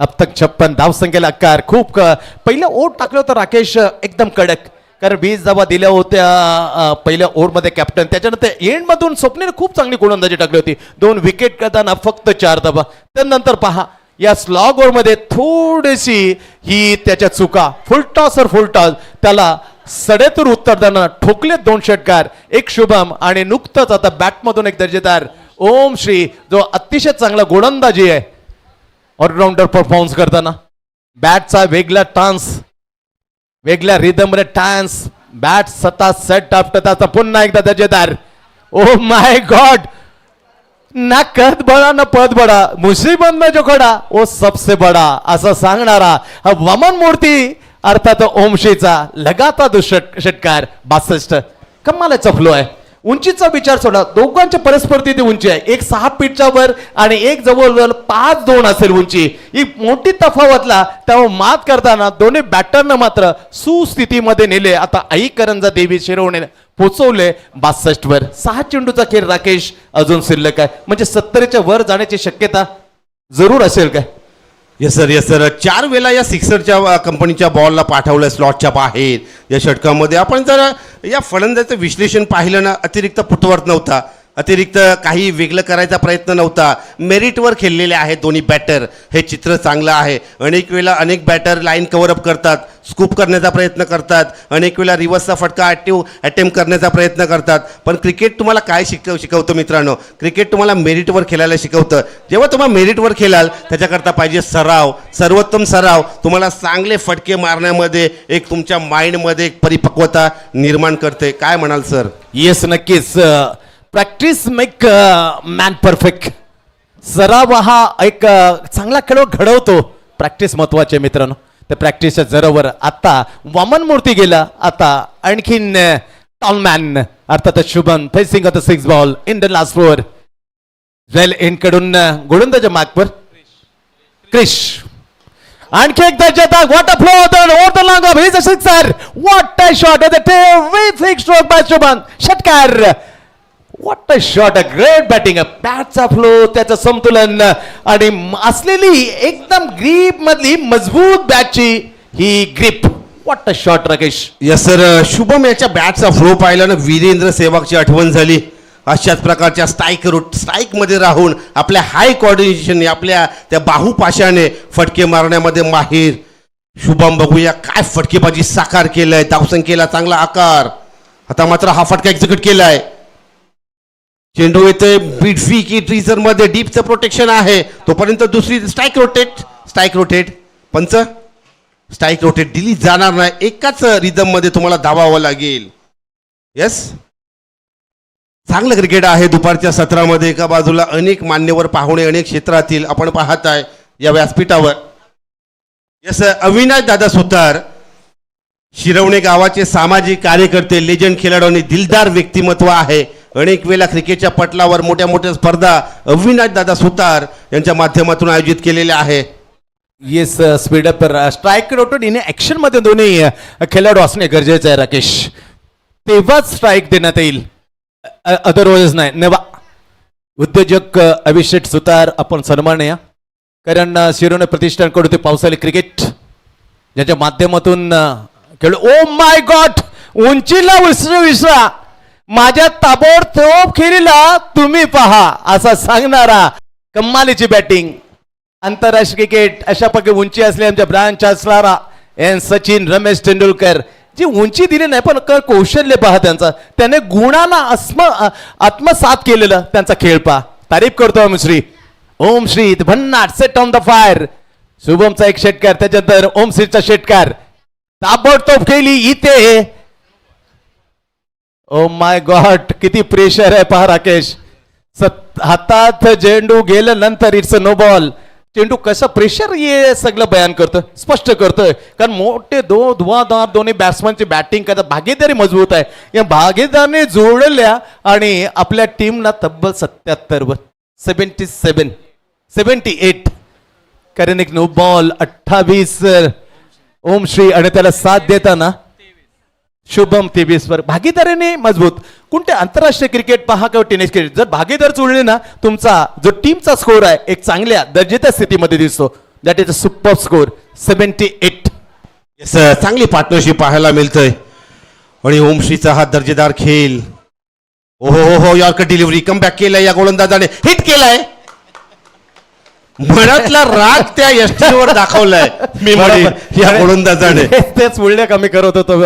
अब तक 56 धावसंख्येला आकार खूप पहिलं ओट टाकलं होतं राकेश एकदम कडक कारण 20 धावा दिल्या होत्या पहिल्या ओव्हरमध्ये कॅप्टन. त्याच्यानंतर एंडमधून स्वप्नीने खूप चांगली गोलंदाजी टाकली होती. 2 विकेट करताना फक्त 4 धावा. त्यानंतर पहा या स्लॉग ओव्हरमध्ये थोडीशी ही त्याच्या चुका. फुलटॉस त्याला सडेतून उत्तरताना ठोकले 2 षटकार, 1 शुभम आणि नुकतंच आता बॅटमधून एक दर्जेदार ओम श्री जो अतिशय चांगला गोलंदाजी आहे ऑलराऊंडर परफॉर्मन्स करताना. बॅटचा वेगळा टान्स, वेगळ्या रिदममध्ये टान्स, बॅट सता सेट आफ्टर त्याचा पुन्हा एकदा दर्जेदार. ओ माय गॉड, ना कद बडा ना पद बडा, मुसीबत में जो खडा वो सबसे बडा असं सांगणारा हा वामन मूर्ती अर्थात ओमशीचा लगातार षटकार 62. कमालाचा फ्लो आहे. उंचीचा विचार सोडा, दोघांच्या परस्पर तिथे उंची आहे. एक 6 फीटच्या वर आणि एक जवळजवळ 5'2" असेल उंची. ही मोठी तफावतला त्यावर मात करताना दोन्ही बॅटरनं मात्र सुस्थितीमध्ये नेले. आता आई करंजा देवी शिरवणे पोचवले 62 वर. 6 चेंडूचा खेळ राकेश अजून शिल्लक आहे, म्हणजे 70च्या वर जाण्याची शक्यता जरूर असेल काय? येस सर 4 वेळा या सिक्सरच्या कंपनीच्या बॉलला पाठवलं स्लॉटच्या बाहेर. या षटकामध्ये आपण जर या फलंदाचं विश्लेषण पाहिलं ना, अतिरिक्त फुटवर्क नव्हता, अतिरिक्त काही वेगळं करायचा प्रयत्न नव्हता. मेरिटवर खेळलेले आहेत दोन्ही बॅटर, हे चित्र चांगलं आहे. अनेक वेळा अनेक बॅटर लाईन कव्हरअप करतात, स्कूप करण्याचा प्रयत्न करतात, अनेक वेळा रिव्हर्सचा फटका अटेम्प्ट करण्याचा प्रयत्न करतात. पण क्रिकेट तुम्हाला काय शिकवतं मित्रांनो? क्रिकेट तुम्हाला मेरिटवर खेळायला शिकवतं. जेव्हा तुम्हाला मेरिटवर खेळाल त्याच्याकरता पाहिजे सराव, सर्वोत्तम सराव. तुम्हाला चांगले फटके मारण्यामध्ये एक तुमच्या माइंडमध्ये एक परिपक्वता निर्माण करते. काय म्हणाल सर? येस, नक्कीच. Practice make man perfect. सराव हा एक चांगला खेळ घडवतो. प्रॅक्टिस महत्वाचे मित्रांनो. त्या प्रॅक्टिसच्या जरावर आता वामन मूर्ती गेला. आता आणखीन टॉलमॅन अर्थात Shubham facing of the 6 ball in the last over. Well end कडून गोलंदाजा मार्कवर क्रिश. आणखी एकदा जता what a flow over the long off his sixer. What a shot at the terrific stroke by Shubham. षटकार. What a shot, a great batting. बॅटचा flow, त्याचं संतुलन आणि असलेली एकदम ग्रीप मधली मजबूत बॅटची ही grip. What a shot Rakesh. Yes sir, Shubham याच्या बॅटचा फ्लो पाहिला ना वीरेंद्र सेहवागची आठवण झाली. अशाच प्रकारच्या स्ट्राईकमध्ये राहून आपल्या हाय कोऑर्डिनेशनने, आपल्या त्या बाहुपाशाने फटके मारण्यामध्ये माहीर शुभम. बघूया काय फटकेबाजी साकार केलाय, धावसंख्येला चांगला आकार. आता मात्र हा फटका एक्झिक्यूट केलाय. चेंडू येते मिड रीजन मध्ये, डीपचं प्रोटेक्शन आहे. तोपर्यंत दुसरी स्ट्राईक रोटेट पंच स्ट्राईक रोटेट दिली जाणार नाही. एकाच रिदम मध्ये तुम्हाला धावावं लागेल. येस, चांगलं क्रिकेट आहे दुपारच्या सत्रामध्ये. एका बाजूला अनेक मान्यवर पाहुणे अनेक क्षेत्रातील आपण पाहत आहे या व्यासपीठावर. येस, अविनाश दादा सुतार शिरवणे गावाचे सामाजिक कार्यकर्ते, लेजंड खेळाडू आणि दिलदार व्यक्तिमत्व आहे. अनेक वेळा क्रिकेटच्या पटलावर मोठ्या मोठ्या स्पर्धा अविनाश दादा सुतार यांच्या माध्यमातून आयोजित केलेल्या आहे. Yes, speed up strike rotate in action मध्ये दोन्ही खेळाडू असणे गरजेचं आहे राकेश. तेव्हाच स्ट्राईक देण्यात येईल, अदरवाईज नाही. नेवा उद्योजक अभिषेक सुतार आपण सन्माननीय, कारण शिरोने प्रतिष्ठानकडून ते पावसाळी क्रिकेट ज्याच्या माध्यमातून खेळ. ओ माय गॉड, उंचीला विसरा, माझ्या ताबडतोब खेळीला तुम्ही पहा असा सांगणारा कमालीची बॅटिंग. आंतरराष्ट्रीय क्रिकेट अशा प्रकारे उंची असलेल्या आमच्या ब्रांच असणारा एन सचिन रमेश तेंडुलकर, जी उंची दिली नाही पण कौशल्य पहा त्यांचा, त्याने गुणांना आत्मसात केलेलं त्यांचा खेळ पहा. तारीफ करतो श्री ओम श्री भन्नाट सेट ऑन द फायर. शुभमचा एक षटकार, त्याच्यानंतर ओम श्रीचा षटकार. ताबडतोब खेळली इथे. ओ माय गॉड, किती प्रेशर आहे पहा राकेश. हातात चेंडू गेल्यानंतर इट्स अ नो बॉल. चेंडू कसं प्रेशर ये सगळं बयान करतं, स्पष्ट करतोय. कारण मोठे धुवाधार दोन्ही बॅट्समनची बॅटिंग करतात, भागीदारी मजबूत आहे. या भागीदारीने जोडल्या आणि आपल्या टीमला तब्बल 77 वर 78 कारण एक नो बॉल. 28 ओम श्री आणि त्याला साथ देताना शुभम 23 वर. भागीदारीने मजबूत. कोणते आंतरराष्ट्रीय क्रिकेट पहा किंवा टेनिस क्रिकेट, जर भागीदार जुळले ना तुमचा जो टीमचा स्कोर आहे एक चांगल्या दर्जेच्या स्थितीमध्ये दिसतो. That is a super score 78. चांगली पार्टनरशिप पाहायला मिळतंय. आणि ओमश्रीचा हा दर्जेदार खेळ. ओहो हो हो, यॉर्कर डिलिव्हरी कमबॅक केलाय या गोलंदाजाने, हिट केलाय. मनातला राग त्या यष्टीवर दाखवलाय मी म्हणेन या गोलंदाजाने. तेच मूल्य कमी करत होतो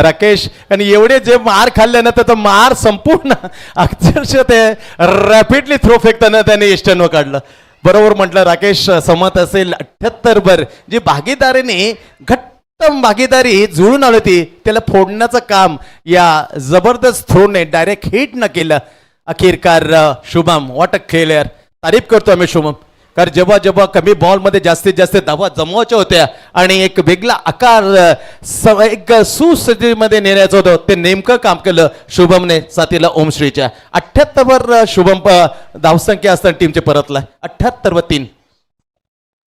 राकेश. आणि एवढे जे मार खाल्ले ना तर तो मार संपूर्ण अक्षरशः ते रॅपिडली थ्रो फेकताना त्याने इष्टनवर काढलं. बरोबर म्हटलं राकेश, सहमत असेल. 78 वर जी भागीदारीने घट्ट भागीदारी जुळून आली होती त्याला फोडण्याचं काम या जबरदस्त थ्रोने डायरेक्ट हिट न केलं. अखेरकार शुभम, वॉट अ खेळ यार. तारीफ करतो आम्ही शुभम. कारण जेव्हा जेव्हा कमी बॉलमध्ये जास्तीत जास्त धावा जमवायच्या होत्या आणि एक वेगळा आकार एक सुस्थितीमध्ये नेण्याचं होतं ते नेमकं काम केलं शुभमने साथीला ओमश्रीच्या. 78 वर शुभम धावसंख्या असताना टीमचे परतला 78-3.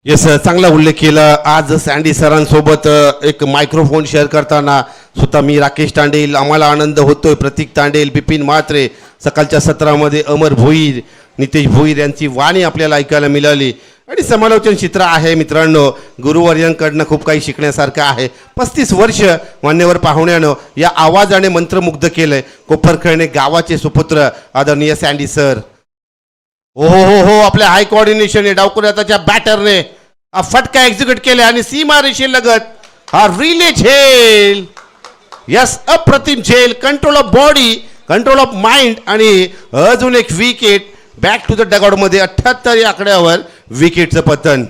येस, चांगला उल्लेख केला. आज सँडी सरांसोबत एक मायक्रोफोन शेअर करताना स्वतः मी राकेश तांडेल, आम्हाला आनंद होतोय. प्रतीक तांडेल, बिपिन म्हात्रे, सकाळच्या सत्रामध्ये अमर भोईर, नितेश भोईर यांची वाणी आपल्याला ऐकायला मिळाली. आणि समालोचन चित्र आहे मित्रांनो. गुरुवर्यांकडनं खूप काही शिकण्यासारखं आहे. 35 वर्ष मान्यवर पाहुण्यानं या आवाजाने मंत्रमुग्ध केलंय. कोपरखळणे गावाचे सुपुत्र आदरणीय सँडी सर. हो हो हो हो, आपल्या हाय कोऑर्डिनेशन डावकुऱ्याच्या बॅटरने हा फटका एक्झिक्यूट केला आणि सीमा रेषेलगत हा रिले झेल. यस, अप्रतिम झेल. Control of body, control of mind आणि अजून एक विकेट. बॅक टू द डगआउट मध्ये 78 या आकड्यावर विकेटचं पतन.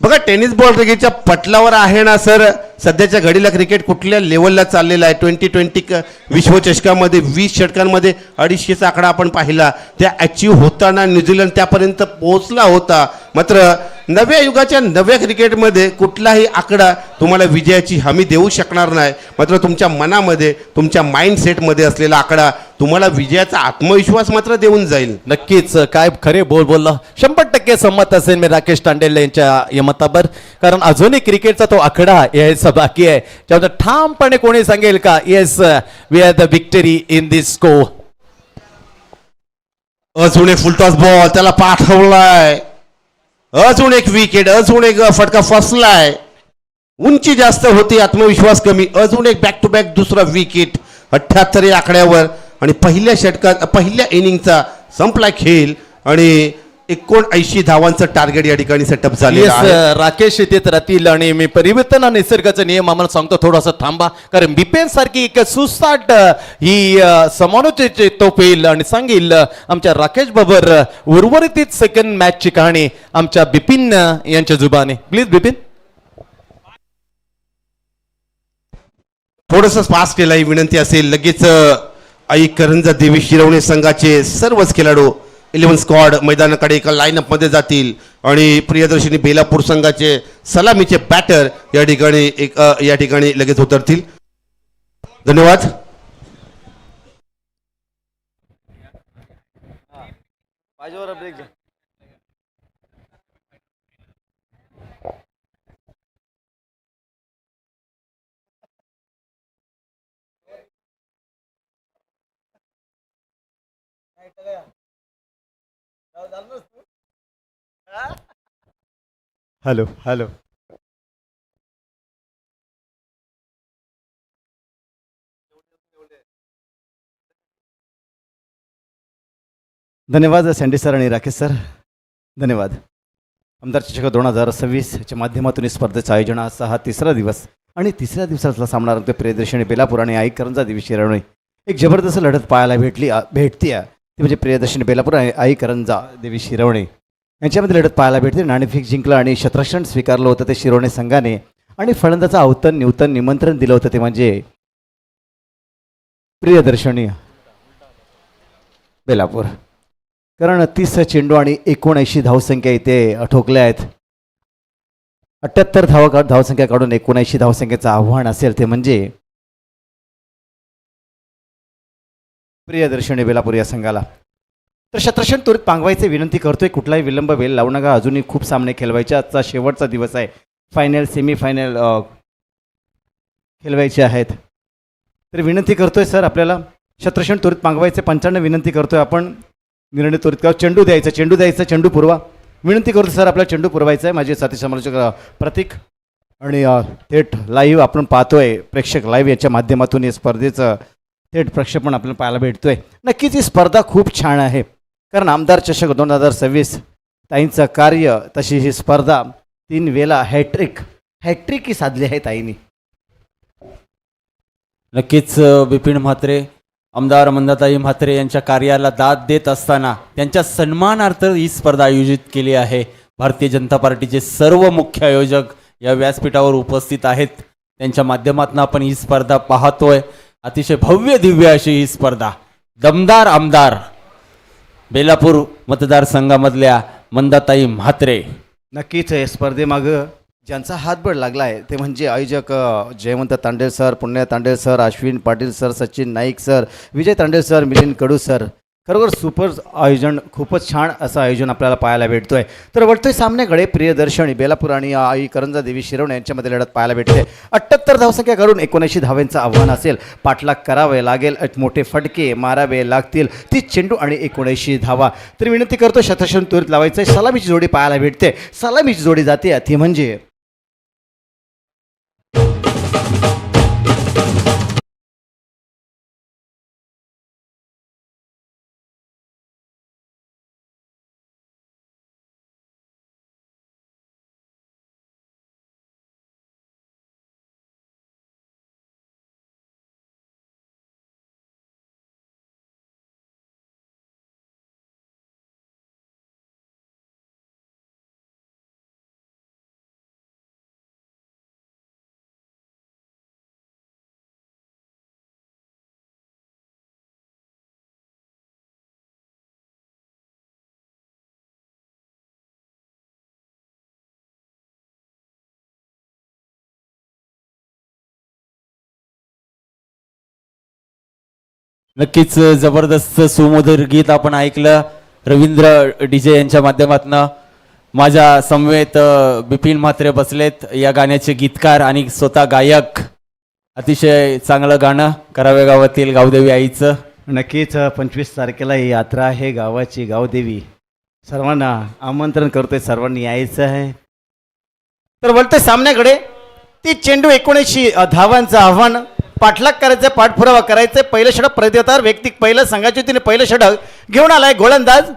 बघा, टेनिस बॉल क्रिकेटच्या पटलावर आहे ना सर सध्याच्या घडीला क्रिकेट कुठल्या लेवलला चाललेला आहे. 2020 विश्वचषकामध्ये 20 षटकांमध्ये 250चा आकडा आपण पाहिला. त्या अचीव होताना न्यूझीलंड त्यापर्यंत पोहोचला होता. मात्र नव्या युगाच्या नव्या क्रिकेटमध्ये कुठलाही आकडा तुम्हाला विजयाची हमी देऊ शकणार नाही. मात्र तुमच्या मनामध्ये, तुमच्या माइंडसेटमध्ये असलेला आकडा तुम्हाला विजयाचा आत्मविश्वास मात्र देऊन जाईल. नक्कीच, काय खरे बोलला. 100% सहमत असेल मी राकेश तांडेल यांच्या या मतावर. कारण अजूनही क्रिकेटचा तो आकडा यायचा बाकी आहे. त्यामुळे ठामपणे कोणी सांगेल का yes we are the victory in this score. अजून एक फुलटॉस बॉल त्याला पाठवलाय. अजून एक विकेट, अजून एक फटका फसलाय. उंची जास्त होती, आत्मविश्वास कमी. अजून एक बॅक टू बॅक दुसरा विकेट 78 या आकड्यावर. आणि पहिल्या षटकात पहिल्या इनिंगचा संपला खेळ आणि 79 धावांचं टार्गेट या ठिकाणी सेटअप झालेलं आहे. राकेश येत राहतील आणि मी परिवर्तन हा निसर्गाचा नियम आम्हाला सांगतो थोडासा थांबा. कारण बिपिन सारखी एक सुसाट ही समालोचनेची तोप येईल आणि सांगेल आमच्या राकेश बाबर उर्वरित सेकंड मॅचची कहाणी आमच्या बिपिन यांच्या जुबाने. प्लीज बिपिन. थोडस पास केला ही विनंती असेल. लगेच आई करंजा देवी शिरवणे संघाचे सर्वच खेळाडू 11 स्क्वॉड मैदानाकडे एका लाईनअप मध्ये जातील आणि प्रियदर्शनी बेलापूर संघाचे सलामीचे बॅटर या ठिकाणी लगेच उतरतील. धन्यवाद. Hello hello. धन्यवाद सँडी सर आणि राकेश सर. धन्यवाद. आमदार चषक 2026च्या माध्यमातून स्पर्धेचं आयोजन असा हा तिसरा दिवस आणि तिसऱ्या दिवसातला सामना रंगतोय प्रियदर्शनी बेलापूर आणि आई करंजा देवी शिरवणे. एक जबरदस्त लढत पाहायला भेटते ती म्हणजे प्रियदर्शनी बेलापूर आणि आई करंजा देवी शिरवणे यांच्यामध्ये लढत पाहायला भेटते. नाणेफेक जिंकलं आणि शतरक्षण स्वीकारलं होतं ते शिरवणे संघाने आणि फलंदाचा अवतन निमंत्रण दिलं होतं ते म्हणजे प्रियदर्शनी बेलापूर. कारण 30 चेंडू आणि 79 धावसंख्या इथे ठोकल्या आहेत. 78 धावसंख्या काढून 79 धावसंख्येचं आव्हान असेल ते म्हणजे प्रियदर्शनी बेलापूर या संघाला. तर शतरक्षण त्वरित पांगवायचे विनंती करतोय. कुठलाही विलंब वेळ लावू नका. अजूनही खूप सामने खेळवायचे. आजचा शेवटचा दिवस आहे. फायनल सेमीफायनल खेळवायचे आहेत. तर विनंती करतोय सर आपल्याला शतरक्षण त्वरित पांगवायचे. 95 विनंती करतोय आपण. निर्णय त्वरित करा. चेंडू द्यायचा. चेंडू पुरवा. विनंती करतो सर आपल्याला चेंडू पुरवायचा आहे. माझे साथी समालोचक प्रतीक आणि थेट लाईव्ह आपण पाहतोय, प्रेक्षक लाईव्ह याच्या माध्यमातून या स्पर्धेचं थेट प्रक्षेपण आपल्याला पाहायला भेटतोय. नक्कीच ही स्पर्धा खूप छान आहे, कारण आमदार चषक 2026 ताईंचं कार्य, तशी ही स्पर्धा 3 वेळा हॅट्रिक ही साधली आहे ताईंनी. नक्कीच बिपिन म्हात्रे, आमदार मंदाताई म्हात्रे यांच्या कार्याला दाद देत असताना त्यांच्या सन्मानार्थ ही स्पर्धा आयोजित केली आहे. भारतीय जनता पार्टीचे सर्व मुख्य आयोजक या व्यासपीठावर उपस्थित आहेत. त्यांच्या माध्यमातून आपण ही स्पर्धा पाहतोय. अतिशय भव्य दिव्य अशी ही स्पर्धा. दमदार आमदार बेलापूर मतदारसंघामधल्या मंदाताई म्हात्रे. नक्कीच या स्पर्धेमागं ज्यांचा हातबळ लागला आहे ते म्हणजे आयोजक Jaywant Tandel sir, Punya Tandel sir, Ashwin Patil sir, Sachin Naik sir, Vijay Tandel sir, Milind Kadu sir. खरोखर सुपर आयोजन, खूपच छान असं आयोजन आपल्याला पाहायला भेटतोय. तर वळतोय सामन्याकडे. प्रियदर्शनी बेलापूर आणि आई करंजा देवी शिरवणे यांच्यामध्ये लढत पाहायला भेटते. 78 धावसंख्या करून 79 धावांचं आव्हान असेल. पाठलाग करावे लागेल, मोठे फटके मारावे लागतील. 30 चेंडू आणि 79 धावा. तर विनंती करतो शतशन त्वरित लावायचं. सलामीची जोडी पाहायला भेटते. सलामीची जोडी जाते ती म्हणजे नक्कीच जबरदस्त सुमधुर गीत आपण ऐकलं रवींद्र डीजे यांच्या माध्यमातून. माझ्या समवेत बिपिन म्हात्रे बसलेत, या गाण्याचे गीतकार आणि स्वतः गायक. अतिशय चांगलं गाणं करावे गावातील गावदेवी आईचं. नक्कीच 25 तारखेला ही यात्रा आहे गावाची, गावदेवी. सर्वांना आमंत्रण करतोय, सर्वांनी यायचं आहे. तर वळते सामन्याकडे. 30 चेंडू 79 धावांचं आव्हान. पाठलाग करायचं, पाठपुरावा करायचं. पहिलं षटक प्रयत्नावर व्यक्तिक पहिलं संघाच्या वतीने पहिलं षटक घेऊन आलाय गोलंदाज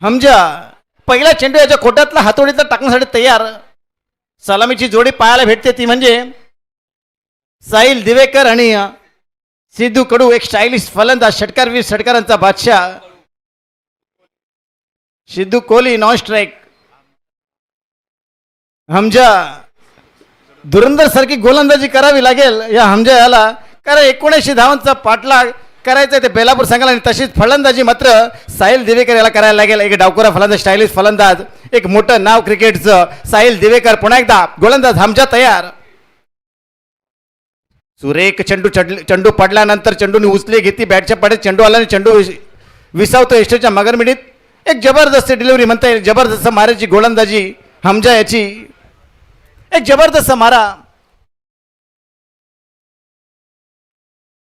हमजा. पहिला चेंडू याच्या खोट्यातला हातोडीतला टाकण्यासाठी तयार. सलामीची जोडी पाहायला भेटते ती म्हणजे साहिल दिवेकर आणि सिद्धू कडू. एक स्टायलिश फलंदाज, षटकारवीर, षटकारांचा बादशाह सिद्धू कोहली नॉन स्ट्राईक. हमजा धुरंधर सारखी गोलंदाजी करावी लागेल या हमजा याला, कारण 79 धावांचा पाठलाग करायचा ते बेलापूर संघाला. आणि तशीच फलंदाजी मात्र साहिल दिवेकर याला करायला लागेल. एक डावखोरा फलंदाज, स्टायलिश फलंदाज, एक मोठं नाव क्रिकेटचं साहिल दिवेकर. पुन्हा एकदा गोलंदाज हमजा तयार. सुरेख चेंडू पडल्यानंतर चेंडूने उचले घेतली बॅटच्या पाड्यात. चेंडू आला आणि चेंडू विसावतो एस्टेच्या मगरमिडीत. एक जबरदस्त डिलिव्हरी म्हणता येईल. जबरदस्त मारायची गोलंदाजी हमजा याची. एक जबरदस्त मारा.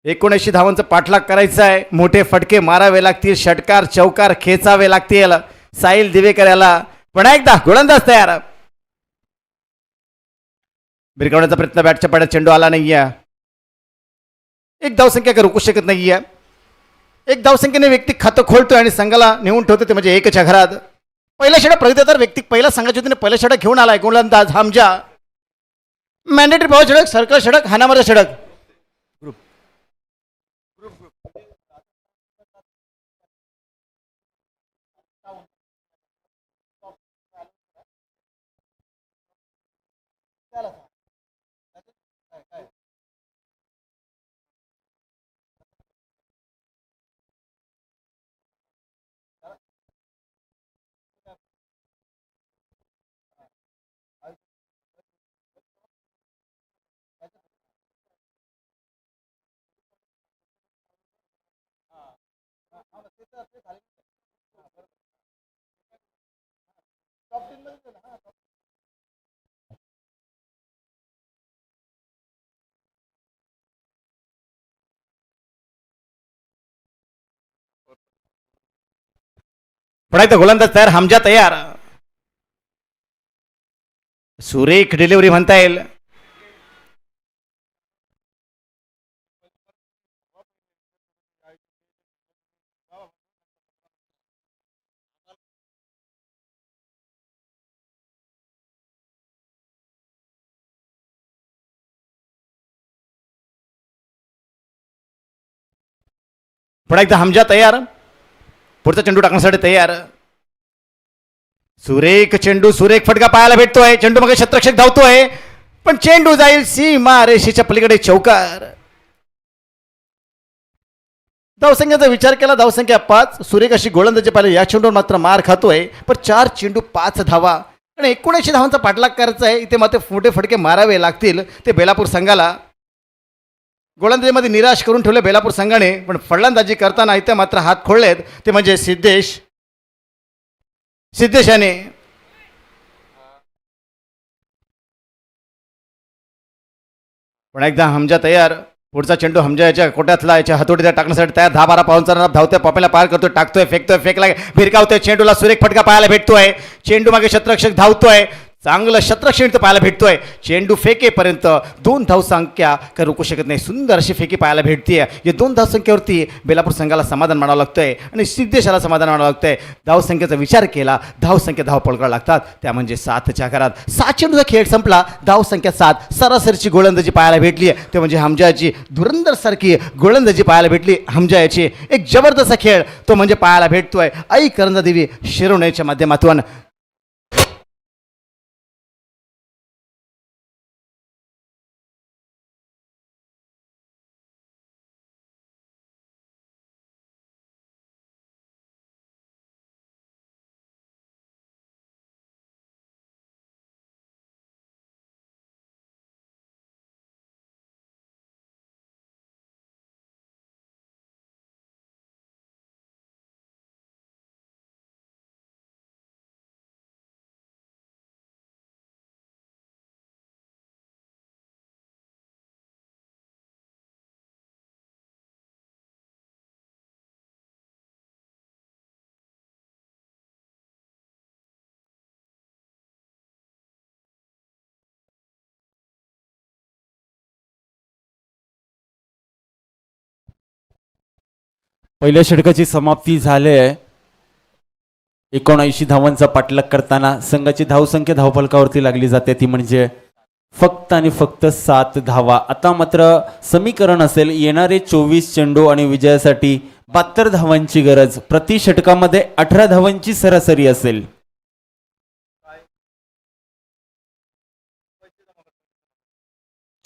79 धावांचा पाठलाग करायचा आहे. मोठे फटके मारावे लागतील. षटकार चौकार खेचावे लागतील. साहिल दिवेकर याला पुन्हा एकदा गोलंदाज तयार. भिरकावण्याचा प्रयत्न, बॅटच्या पाड्यात चेंडू आला नाहीये. एक धावसंख्या का रोखू शकत नाहीये. एक धावसंख्येने व्यक्ती खातं खोलतोय आणि संघाला नेऊन ठेवतो ते म्हणजे एकच्या घरात. पहिला षटक प्रगतीदार व्यक्ती पहिला संघाच्या वतीने पहिला षटक घेऊन आलाय गोलंदाज हमजा. मॅन्डेटरी पॉवर षटक, सर्कल षटक, हानामारचा षटक. पुन्हा एकदा गोलंदाज तयार, हमजा तयार. सुरेख डिलिव्हरी म्हणता येईल. पुन्हा एकदा हमजा तयार. पुढचा चेंडू टाकण्यासाठी तयार. सुरेख चेंडू, सुरेख फटका पाहायला भेटतोय. चेंडू मग क्षेत्ररक्षक धावतोय, पण चेंडू जाईल सीमा रेषेच्या पलीकडे. चौकार. धावसंख्येचा विचार केला, धावसंख्या 5. सुरेख अशी गोलंदाजी पाहिली. या चेंडूवर मात्र मार खातोय, पण 4 चेंडू 5 धावा आणि 79 धावांचा पाठलाग करायचा आहे. इथे मात्र मोठे फटके मारावे लागतील ते बेलापूर संघाला. गोलंदाजीमध्ये निराश करून ठेवले बेलापूर संघाने, पण फलंदाजी करताना इथे मात्र हात खोळलेत ते म्हणजे सिद्धेश याने. पण एकदा हमजा तयार. पुढचा चेंडू हमजा याच्या कोट्यातला, याच्या हातोडीला टाकण्यासाठी तयार. 10-12 पाऊलचा धावतोय, पॉपेला पार करतोय, टाकतोय, फेकला, भिरकावतोय. चेंडूला सुरेख फटका पाहायला भेटतोय. चेंडू मागे क्षेत्ररक्षक धावतोय. चांगलं क्षेत्ररक्षण इथं पाहायला भेटतोय. चेंडू फेकेपर्यंत 2 धावसंख्या का रोखू शकत नाही. सुंदर अशी फेकी पाहायला भेटते. या 2 धावसंख्येवरती बेलापूर संघाला समाधान मानावं लागतंय आणि सिद्धेशाला समाधान मानावं लागतंय. धावसंख्येचा विचार केला, धावसंख्या धावपळ करावं लागतात, त्या म्हणजे 7च्या घरात. 7 चेंडूचा खेळ संपला, धावसंख्या 7. सरासरीची गोलंदाजी पाहायला भेटली आहे, ते म्हणजे हमजाची धुरंदर सारखी गोलंदाजी पाहायला भेटली. हमजाची एक जबरदस्त खेळ तो म्हणजे पाहायला भेटतोय. आई करंजा देवी शिरवण्याच्या माध्यमातून. पहिल्या षटकाची समाप्ती झाली आहे. 79 धावांचा पाठलाग करताना संघाची धावसंख्या धावफलकावरती लागली जाते, ती म्हणजे फक्त आणि फक्त 7 धावा. आता मात्र समीकरण असेल येणारे 24 चेंडू आणि विजयासाठी 72 धावांची गरज. प्रति षटकामध्ये 18 धावांची सरासरी असेल.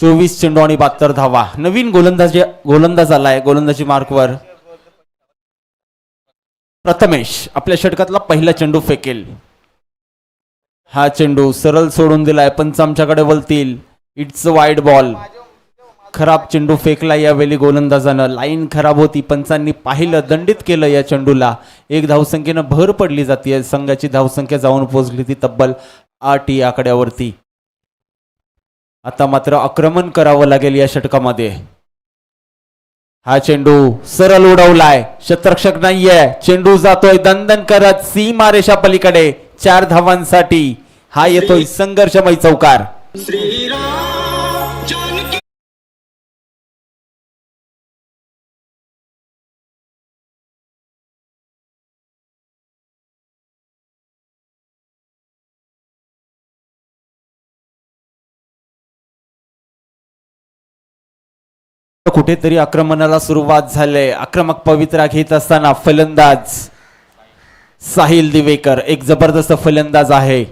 चोवीस चेंडू आणि 72 धावा. नवीन गोलंदाज आलाय गोलंदाजी मार्कवर. प्रथमेश आपल्या षटकातला पहिला चेंडू फेकेल. हा चेंडू सरळ सोडून दिलाय, पंच आमच्याकडे वळतील. It's wide ball. खराब चेंडू फेकला यावेळी गोलंदाजानं. लाईन खराब होती, पंचांनी पाहिलं, दंडित केलं या चेंडूला. 1 धावसंख्येनं भर पडली जाते. संघाची धावसंख्या जाऊन पोहोचली ती तब्बल 8 या आकड्यावरती. आता मात्र आक्रमण करावं लागेल या षटकामध्ये. हा चेंडू सरळ उडवलाय, क्षेत्ररक्षक नाहीये. चेंडू जातोय दणदण करत सीमा रेषा पलीकडे 4 धावांसाठी. हा येतोय संघर्षमय चौकार. कुठेतरी आक्रमणाला सुरुवात झाली. आक्रमक पवित्रा घेत असताना फलंदाज साहिल दिवेकर एक जबरदस्त फलंदाज आहे.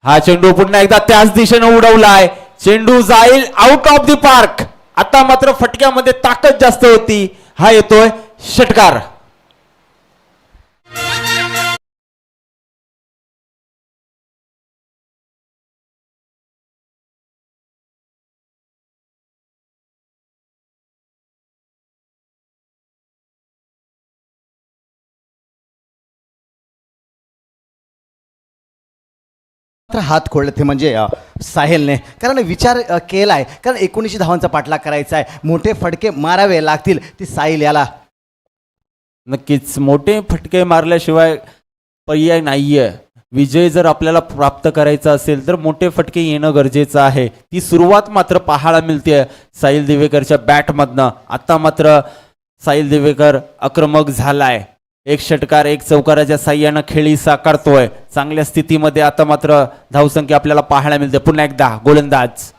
हा चेंडू पुन्हा एकदा त्याच दिशेने उडवलाय. चेंडू जाईल आउट ऑफ द पार्क. आता मात्र फटक्यामध्ये ताकद जास्त होती. हा येतोय षटकार. हात खोळले ते म्हणजे साहिलने, कारण विचार केलाय, कारण 19 धावांचा पाठलाग करायचा आहे. मोठे फटके मारावे लागतील ती साहिल याला. नक्कीच मोठे फटके मारल्याशिवाय पर्याय नाहीये. विजय जर आपल्याला प्राप्त करायचा असेल तर मोठे फटके येणं गरजेचं आहे. ती सुरुवात मात्र पाहायला मिळते साहिल दिवेकरच्या बॅटमधनं. आता मात्र साहिल दिवेकर आक्रमक झालाय. एक षटकार एक चौकाराच्या साह्यानं खेळी साकारतोय. चांगल्या स्थितीमध्ये आता मात्र धावसंख्या आपल्याला पाहायला मिळते. पुन्हा एकदा गोलंदाज,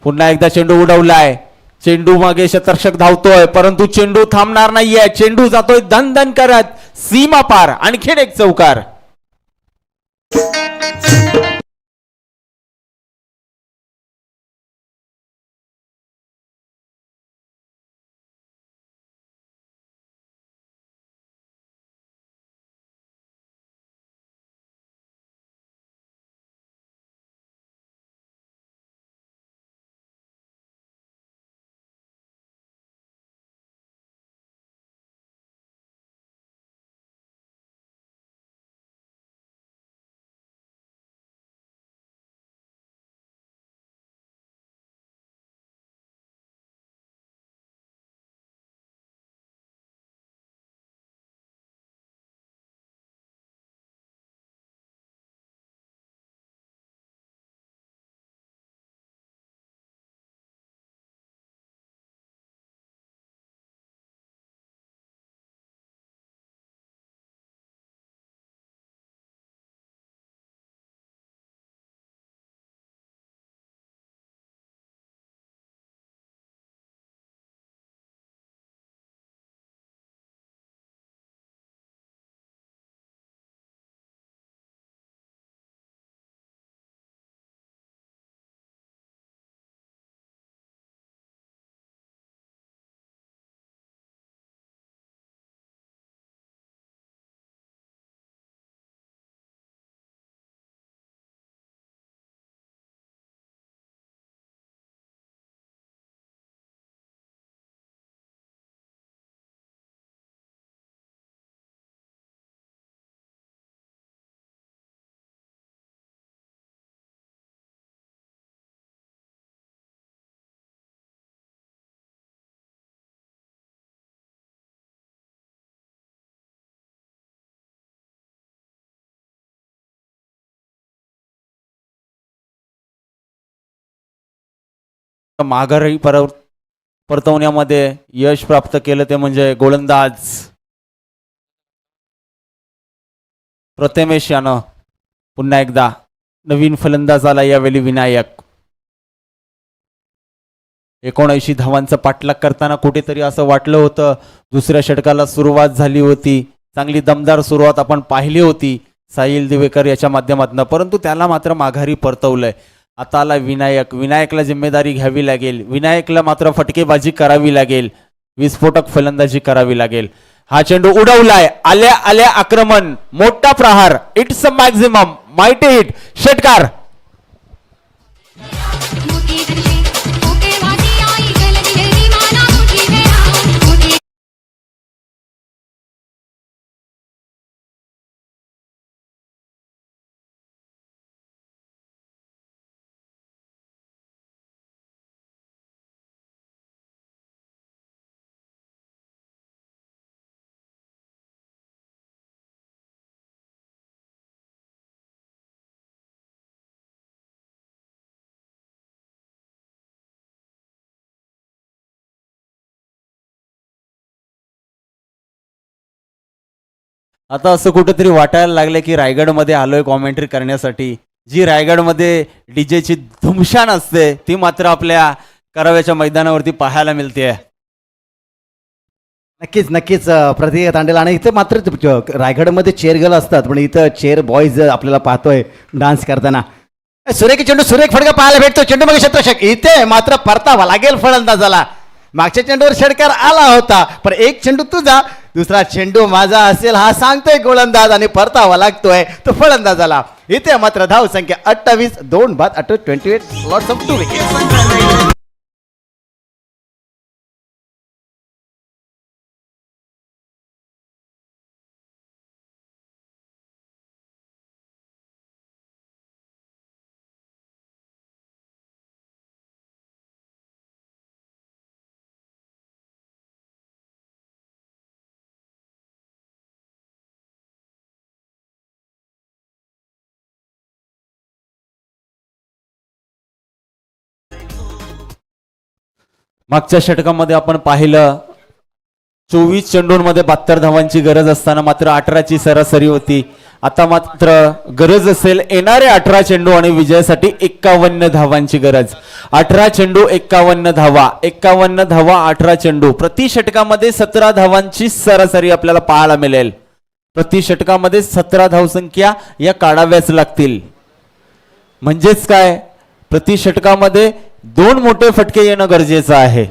पुन्हा एकदा चेंडू उडवलाय. चेंडू मागे शतरक्षक धावतोय परंतु चेंडू थांबणार नाहीये. चेंडू जातोय धन धन करत सीमा पार. आणखीन एक चौकार. माघारी परतवण्यामध्ये यश प्राप्त केलं ते म्हणजे गोलंदाज प्रथमेश यानं. पुन्हा एकदा नवीन फलंदाज आला यावेळी विनायक. 79 धावांचा पाठलाग करताना कुठेतरी असं वाटलं होतं दुसऱ्या षटकाला सुरुवात झाली होती. चांगली दमदार सुरुवात आपण पाहिली होती साहिल दिवेकर याच्या माध्यमातून, परंतु त्याला मात्र माघारी परतवलंय. आता आला विनायक. विनायकला जिम्मेदारी घ्यावी लागेल. विनायकला मात्र फटकेबाजी करावी लागेल. विस्फोटक फलंदाजी करावी लागेल. हा चेंडू उडवलाय. आल्या आल्या आक्रमण, मोठा प्रहार. It's a maximum mighty hit. षटकार. आता असं कुठेतरी वाटायला लागलं की रायगडमध्ये आलोय कॉमेंट्री करण्यासाठी. जी रायगडमध्ये डीजेची धुमशान असते ती मात्र आपल्या कराव्याच्या मैदानावरती पाहायला मिळते. नक्कीच नक्कीच प्रतीक तांडेल. आणि इथं मात्र रायगडमध्ये चेअर गर्ल असतात पण इथं चेअर बॉईज आपल्याला पाहतोय डान्स करताना. सुरेख चेंडू, सुरेख फडका पाहायला भेटतो. चेंडू मग शतरक्षक. इथे मात्र परतावा लागेल फलंदाजाला. मागच्या चेंडूवर षटकार आला होता पण एक चेंडू तुझा दुसरा चेंडू माझा असेल हा सांगतोय गोलंदाज आणि परतावा लागतोय तो फलंदाजाला. इथे मात्र धाव संख्या 28, 2 बाद 28, लॉट्स ऑफ 2 विकेट. मागच्या षटकामध्ये आपण पाहिलं 24 चेंडूंमध्ये 72 धावांची गरज असताना मात्र 18ची सरासरी होती. आता मात्र गरज असेल येणारे 18 चेंडू आणि विजयासाठी 51 धावांची गरज. 18 चेंडू 51 धावा, 51 धावा 18 चेंडू. प्रति षटकामध्ये 17 धावांची सरासरी आपल्याला पाहायला मिळेल. प्रति षटकामध्ये 17 धावसंख्या या काढाव्याच लागतील. म्हणजेच काय, प्रति षटकामध्ये 2 मोठे फटके येणं गरजेचं आहे.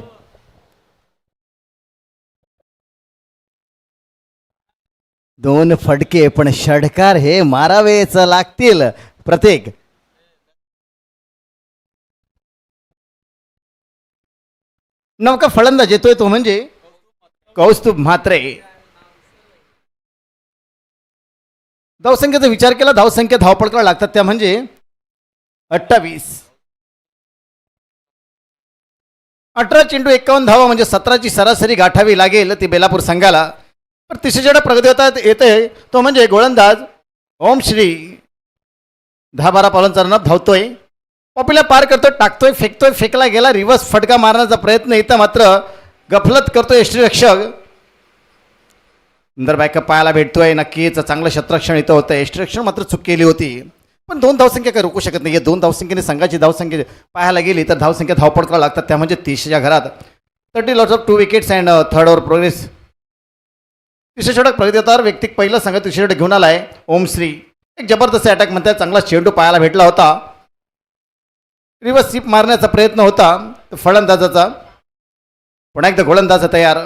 दोन फटके पण षटकार हे मारावेच लागतील. प्रत्येक नवका फलंदाज येतोय तो म्हणजे कौस्तुभ म्हात्रे. धावसंख्येचा विचार केला, धावसंख्या धावपळकाला लागतात त्या म्हणजे 28. 18 चेंडू 51 धावा म्हणजे 17ची सरासरी गाठावी लागेल ती बेलापूर संघाला. पण तिसरीकडे प्रगती होतात येते तो म्हणजे गोलंदाज ओम श्री. 10-12 पावलांचा रनअप धावतोय, पॉपीला पार करतोय, टाकतोय, फेकतोय, फेकला गेला, रिव्हर्स फटका मारण्याचा प्रयत्न इथं मात्र गफलत करतोय यष्टीरक्षक. सुंदर बॅकअप पाहायला भेटतोय. नक्कीच चांगलं क्षेत्ररक्षण इथं होतं. यष्टीरक्षण मात्र चूक केली होती, पण 2 धावसंख्या काही रोखू शकत नाही. 2 धावसंख्येने संघाची धावसंख्या पाहायला गेली तर धावसंख्या धावपडकाला लागतात त्या म्हणजे 30च्या घरात. 30 lots of 2 wickets and third over progress. तिसरे षटक प्रगती होता. व्यक्तिक पहिलं संघ तिसरे षटक घेऊन आलाय ओमश्री. एक जबरदस्त अटॅक म्हणतात, चांगला चेंडू पाहायला भेटला होता. रिव्हर्स स्वीप मारण्याचा प्रयत्न होता फलंदाजाचा. पुन्हा एकदा गोलंदाज तयार.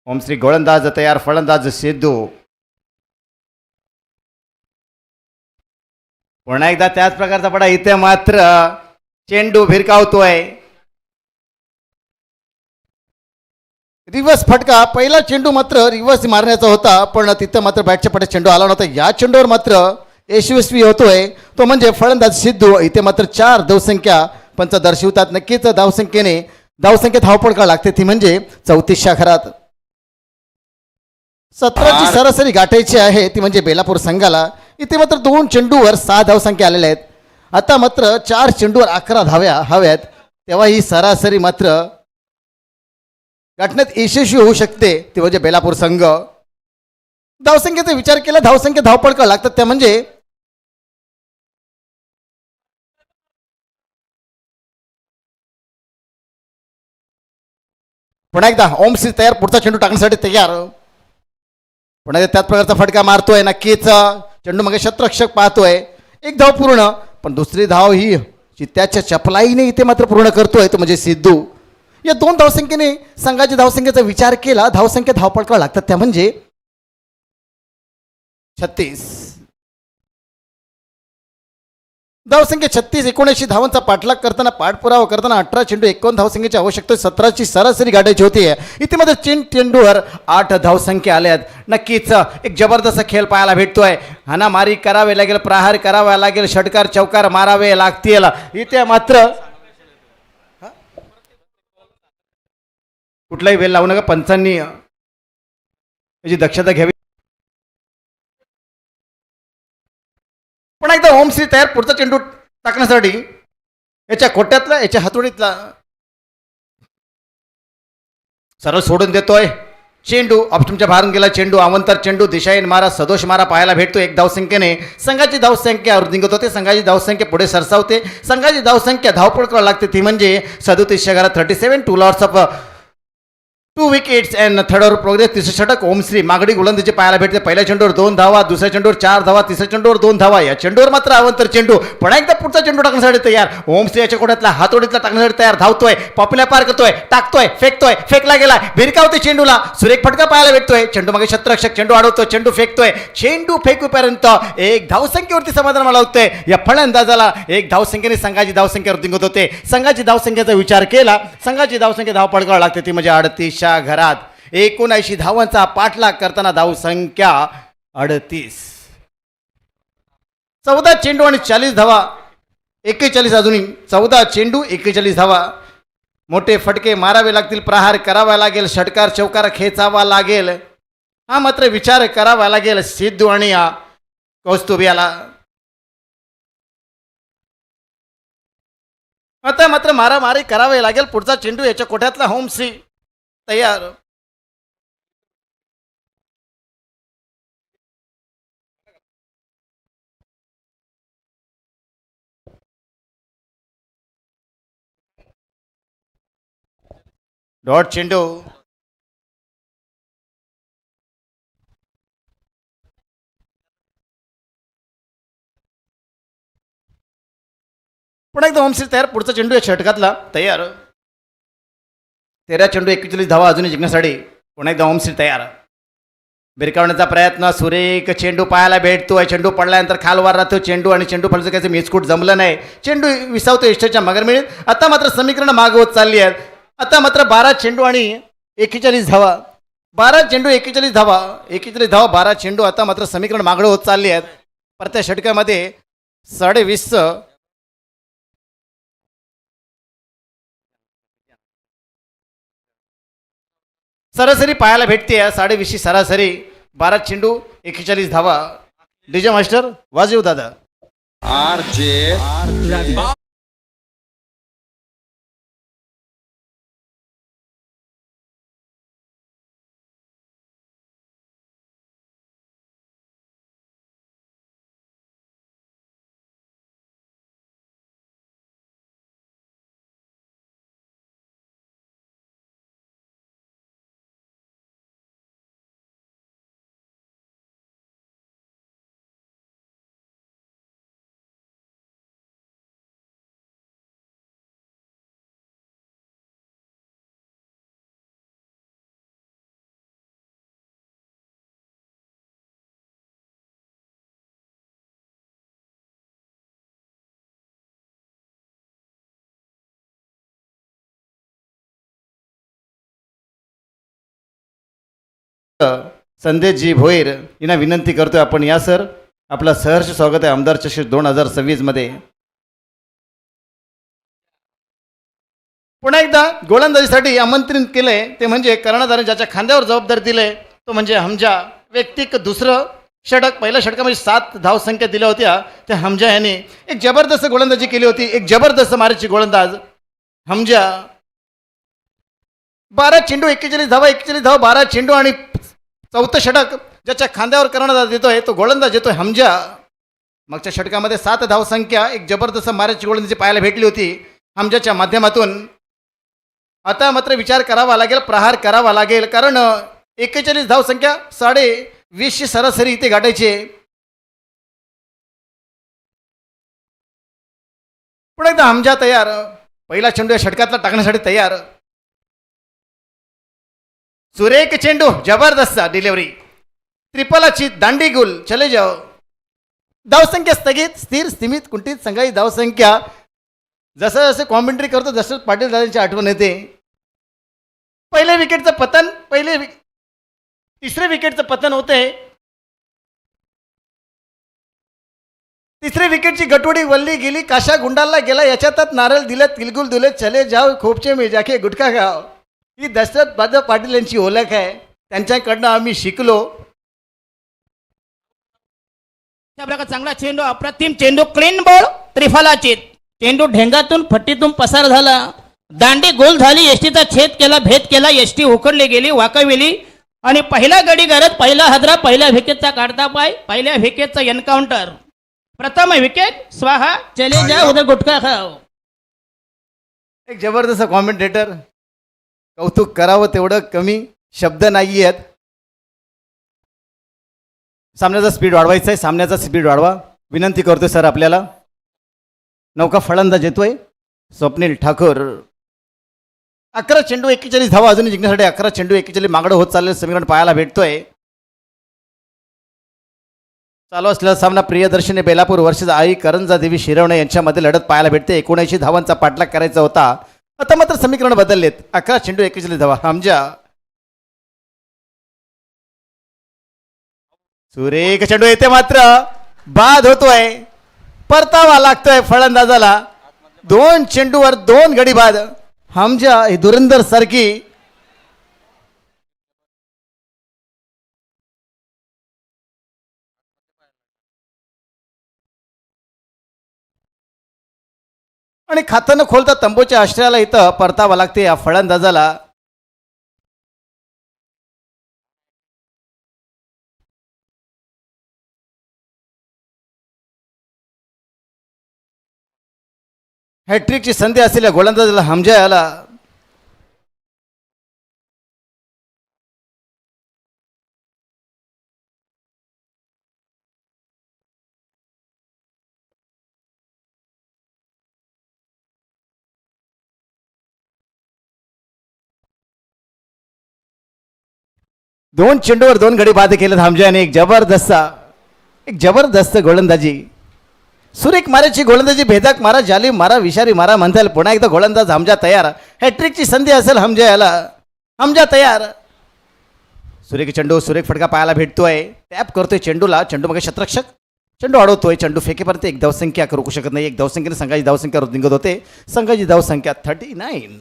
ओमश्री गोलंदाज तयार, फलंदाज सिद्धू. पुन्हा एकदा त्याच प्रकारचा पडा. इथे मात्र चेंडू भिरकावतोय. रिव्हर्स फटका. पहिला चेंडू मात्र रिव्हर्स मारण्याचा होता, पण तिथं मात्र बॅटच्या पट्यात चेंडू आला नव्हता. या चेंडूवर मात्र यशस्वी होतोय तो म्हणजे फलंदाज सिद्धू. इथे मात्र 4 धावसंख्या पंच दर्शवतात. नक्कीच धावसंख्येत धावपळ लागते ती म्हणजे 34च्या घरात. 17ची सरासरी गाठायची आहे ती म्हणजे बेलापूर संघाला. इथे मात्र 2 चेंडूवर 6 धावसंख्या आलेल्या आहेत. आता मात्र 4 चेंडूवर 11 धाव्या हव्यात, तेव्हा ही सरासरी मात्र गाठण्यात यशस्वी होऊ शकते ते म्हणजे बेलापूर संघ. धावसंख्येचा विचार केला, धावसंख्या धावपळका लागतात त्या म्हणजे पुन्हा एकदा ओमश्री तयार, पुढचा चेंडू टाकण्यासाठी तयार. पुन्हा एकदा त्याच प्रकारचा फटका मारतोय. नक्कीच चेंडू मागे क्षेत्ररक्षक पाहतोय. एक धाव पूर्ण, पण दुसरी धाव ही चित्त्याच्या चपलाईने इथे मात्र पूर्ण करतोय तो म्हणजे सिद्धू. या 2 धावसंख्येने संघाच्या धावसंख्येचा विचार केला, धावसंख्या धावपळका लागतात त्या म्हणजे 36. धावसंख्या 36. 79 धावांचा पाठलाग करताना, पाठपुरावा करताना 18 चेंडू 51 धावसंख्येची आवश्यकता. 17ची सरासरी गाठायची होती. इथे मध्ये 3 चेंडूवर 8 धावसंख्या आल्यात. नक्कीच एक जबरदस्त खेळ पाहायला भेटतोय. हाणामारी करावे लागेल, प्रहार करावा लागेल, षटकार चौकार मारावे लागतील. इथे मात्र कुठलाही वेळ लावू नका, पंचांनी याची दक्षता घ्यावी. पण एकदा ओमश्री तयार, पुढचा चेंडू टाकण्यासाठी याच्या खोट्यातला, याच्या हातोडीतला सरळ सोडून देतोय. चेंडू ऑप्शनच्या बाहेरून गेला. चेंडू अवंतर चेंडू, दिशाहीन मारा, सदोष मारा पाहायला भेटतो. 1 धावसंख्येने संघाची धावसंख्या निघत होते. संघाची धावसंख्या पुढे सरसावते. संघाची धावसंख्या धावपळ करावी लागते ती म्हणजे 37च्या घरात 37. 2 lots of 2 wickets and third over progress. तिसरे षटक ओमश्री मागडी गोलंदाजी पाहायला भेटते. पहिल्या चेंडूवर 2 धावा, दुसऱ्या चेंडूवर 4 धावा, तिसऱ्या चेंडूवर 2 धावा. या चेंडूवर मात्र अवंतर चेंडू. पुन्हा एकदा पुढचा चेंडू टाकण्यासाठी तयार. ओमश्री याच्या कोट्यातला हातोडीतला टाकण्यासाठी तयार. धावतोय, पॉपीला पार करतोय, टाकतोय, फेकतोय, फेकला गेला, भिरकावतोय चेंडूला. सुरेख फटका पाहायला भेटतोय. चेंडू मागे क्षेत्ररक्षक, चेंडू अडवतोय, चेंडू फेकतोय. चेंडू फेकूपर्यंत 1 धावसंख्येवरती समाधान लावतोय. या फलंदाजाला 1 धावसंख्येने संघाची धावसंख्या वृद्धिंगत होते. संघाची धावसंख्येचा विचार केला, संघाची धावसंख्या धावपळकावर लागते ती म्हणजे 38च्या घरात. 79 धावांचा पाठलाग करताना धावसंख्या 38. 14 चेंडू आणि 40 धावा. 41 अजूनही 14 चेंडू 41 धावा. मोठे फटके मारावे लागतील, प्रहार करावा लागेल, षटकार चौकार खेचावा लागेल. हा मात्र विचार करावा लागेल सिद्धू आणि कौस्तुभ याला. आता मात्र मारामारी करावी लागेल. पुढचा चेंडू याच्या कोठ्यातला होमसी तयार. डॉट चेंडू. पुन्हा एकदा होमसी तयार. पुढचा चेंडू या षटकातला तयार. 13 चेंडू 41 धावा अजूनही जिंकण्यासाठी पुन्हा एकदा होमसी तयार. भिरकावण्याचा प्रयत्न. सुरेख चेंडू पायाला भेटतोय. चेंडू पडल्यानंतर खालवर राहतो चेंडू आणि चेंडू फलचं काही मिसकूट जमलं नाही. चेंडू विसावतो यष्टीच्या मगर मिळेल. आता मात्र समीकरण मागवत चालली आहेत. आता मात्र 12 चेंडू आणि 41 धावा. 12 चेंडू 41 धावा. 41 धावा 12 चेंडू. आता मात्र समीकरण मागणं होत चालली आहेत. परत्या षटकामध्ये 20.5 सरासरी पायाला भेटते. 20.5 सरासरी. 12 चेंडू 41 धावा. डीजे मास्टर वाजव दादा. संदेशजी भोईर यांना विनंती करतोय आपण या सर. आपलं सहर्ष स्वागत आहे आमदार चषक 2026 मध्ये. पुन्हा एकदा गोलंदाजीसाठी आमंत्रित केलंय ते म्हणजे कर्णधाराने ज्याच्या खांद्यावर जबाबदारी दिले तो म्हणजे हमजा. व्यक्तिक दुसरं षटक. पहिल्या षटकामध्ये 7 धावसंख्या दिल्या होत्या. त्या हमजा यांनी एक जबरदस्त गोलंदाजी केली होती. एक जबरदस्त माराची गोलंदाज हमजा. 12 चेंडू 41 धावा. 41 धावा 12 चेंडू आणि चौथं षटक ज्याच्या खांद्यावर कर्णधार देतोय तो गोलंदाज येतोय हमजा. मागच्या षटकामध्ये 7 धावसंख्या एक जबरदस्त माराची गोलंदाजी पाहायला भेटली होती हमजाच्या माध्यमातून. आता मात्र विचार करावा लागेल. प्रहार करावा लागेल. कारण 41 धावसंख्या 20.5 सरासरी इथे गाठायचे. पुन्हा एकदा हमजा तयार. पहिला चेंडू या षटकातला टाकण्यासाठी तयार. सुरेख चेंडू. जबरदस्त डिलिव्हरी. त्रिपलाची दांडी गुल. चले जाओ. धावसंख्या स्थगित. स्थिर स्थिमित कुंठित संघाई धावसंख्या. जसं जसं कॉमेंट्री करतो जसं पाटील दादांची आठवण येते. पहिल्या विकेटचं पतन. तिसऱ्या विकेटचं पतन होते. तिसऱ्या विकेटची गटोडी वल्ली गेली. काशा गुंडाला गेला. याच्यातच नारळ दिले. तिलगुल दिले. चले जाओ खोपचे में जाके गुटखा खाओ. ही दशरथ बाजा पाटील यांची ओळख आहे. त्यांच्याकडनं आम्ही शिकलो. त्या प्रकार चांगला चेंडू. अप्रतिम चेंडू. Clean ball. त्रिफलाची. चेंडू ढेंगातून फट्टीतून पसार झाला. दांडी गोल झाली. एसटीचा छेद केला. भेद केला. एसटी उकडली गेली. वाकविली आणि पहिला गडी गरज. पहिला हदरा. पहिल्या विकेटचा काढता पाय. पहिल्या विकेटचा एन्काउंटर. प्रथम विकेट. स्वाहा. चले जा उधर गुटखा खाओ. एक जबरदस्त कॉमेंटेटर. कौतुक करावं तेवढं कमी. शब्द नाही आहेत. सामन्याचा स्पीड वाढवायचा आहे. सामन्याचा स्पीड वाढवा विनंती करतोय सर आपल्याला. नौका फलंदाज येतोय स्वप्नील ठाकूर. 11 चेंडू 41 धावा अजूनही जिंकण्यासाठी. 11 चेंडू 41 मागणं होत चाललेलं समीकरण पाहायला भेटतोय. चालू असलेला सामना प्रियदर्शनी बेलापूर वर्सेस आई करंजा देवी शिरवणे यांच्यामध्ये लढत पाहायला भेटते. 79 धावांचा पाठलाग करायचा होता. आता मात्र समीकरण बदललेत. 11 चेंडू 41 धावा. हमजा. सुरेख चेंडू येते मात्र बाद होतोय. परतावा लागतोय फलंदाजाला. 2 चेंडूवर 2 गडी बाद. हमजा ही धुरंदर सारखी आणि खातं न खोलता तंबूच्या आश्रयाला इथं परतावं लागते या फलंदाजाला. हॅट्रिकची संधी असलेल्या गोलंदाजाला हमजा याला. दोन चेंडूवर दोन गडी बाद केलेत हमजाने. एक जबरदस्त गोलंदाजी. सुरेख माराची गोलंदाजी, भेदक मारा, जाली मारा, विषारी मारा म्हणताल. पुन्हा एकदा गोलंदाज हमजा तयार. हॅट्रिकची संधी असेल हमजा याला. हमजा तयार. सुरेख चेंडू, सुरेख फटका पायाला भेटतोय. टॅप करतोय चेंडूला. चेंडू मग शतरक्षक चेंडू अडवतोय. चेंडू फेकेपर्यंत एक धावसंख्या रोखू शकत नाही. एक धावसंख्येने संघाची धावसंख्या निघत होते. संघाची धावसंख्या 39.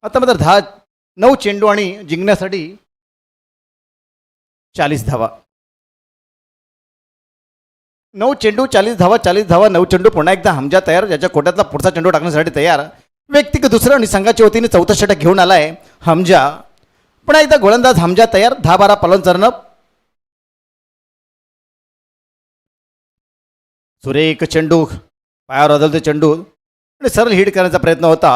आता मात्र 9 चेंडू आणि जिंकण्यासाठी 40 धावा. 9 चेंडू 40 धावा. 40 धावा 9 चेंडू. पुन्हा एकदा हमजा तयार. ज्याच्या कोट्यातला पुढचा चेंडू टाकण्यासाठी तयार. व्यक्तिगत दुसरं आणि संघाच्या वतीने चौथा षटक घेऊन आलाय हमजा. पुन्हा एकदा गोलंदाज हमजा तयार. 10-12 पलंचरण. सुरेख चेंडू पायावर बदलते चेंडू आणि सरळ हिट करण्याचा प्रयत्न होता.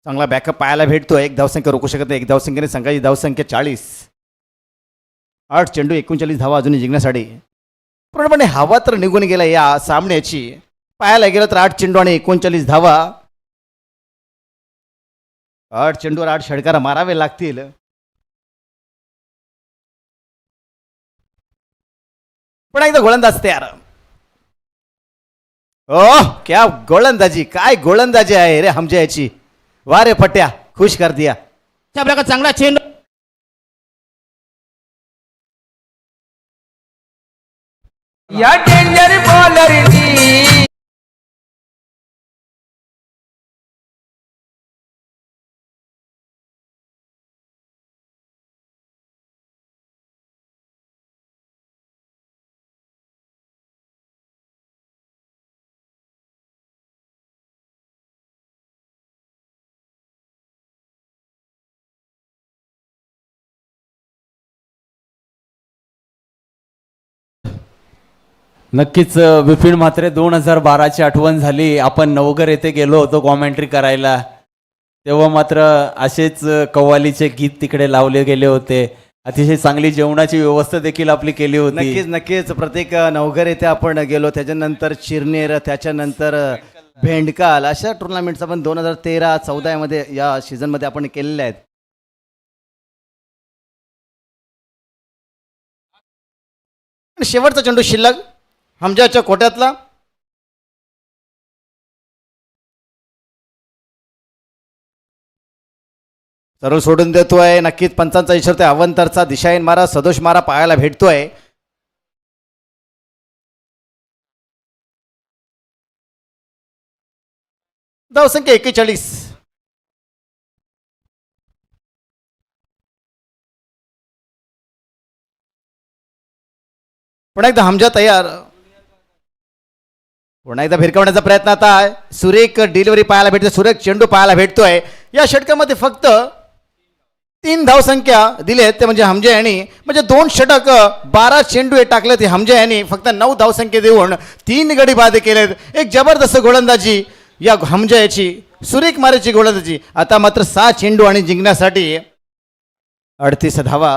चांगला बॅकअप पायाला भेटतोय. एक धावसंख्या रोखू शकत नाही. एक धावसंख्येने संघाची धावसंख्या 40. 8 चेंडू 39 धावा अजूनही जिंकण्यासाठी. पूर्णपणे हवा तर निघून गेला या सामन्याची. पायाला गेलं तर 8 चेंडू आणि 39 धावा. 8 चेंडूवर 8 षटकार मारावे लागतील. पुन्हा एकदा गोलंदाज तयार. ओह क्या गोलंदाजी. काय गोलंदाजी आहे रे हमजा याची. वा रे पट्ट्या, खुश कर दिया. अशा प्रकार चांगला चेंडू या डेंजर बॉलरनी नक्कीच विपिन म्हात्रे 2012ची आठवण झाली. आपण नवघर येथे गेलो होतो कॉमेंट्री करायला. तेव्हा मात्र असेच कव्वालीचे गीत तिकडे लावले गेले होते. अतिशय चांगली जेवणाची व्यवस्था देखील आपली केली होती. नक्कीच नक्कीच. प्रत्येक नवघर येथे आपण गेलो. त्याच्यानंतर चिरनेर, त्याच्यानंतर भेंडकाल अशा टुर्नामेंट्स आपण 2013-14 मध्ये या सीझनमध्ये आपण केलेल्या आहेत. आणि शेवटचा चेंडू शिल्लक हमजाच्या कोट्यातला. सरळ सोडून देतोय. नक्कीच पंचांचा इशारा. अवंतरचा दिशाहीन मारा, सदोष मारा पायाला भेटतोय. धावसंख्या 41. पुन्हा एकदा हमजा तयार. पुन्हा एकदा भिरकवण्याचा प्रयत्न आता आहे. सुरेख डिलिव्हरी पाहायला भेटते. सुरेख चेंडू पाहायला भेटतोय. या षटकामध्ये फक्त 3 धावसंख्या दिलेत ते म्हणजे हमजा यांनी. म्हणजे 2 षटक 12 चेंडू हे टाकले ते हमजा यांनी. फक्त 9 धावसंख्या देऊन 3 गडी बाद केलेत. एक जबरदस्त गोलंदाजी या हमजा याची. सुरेख मारेची गोलंदाजी. आता मात्र 6 चेंडू आणि जिंकण्यासाठी 38 धावा.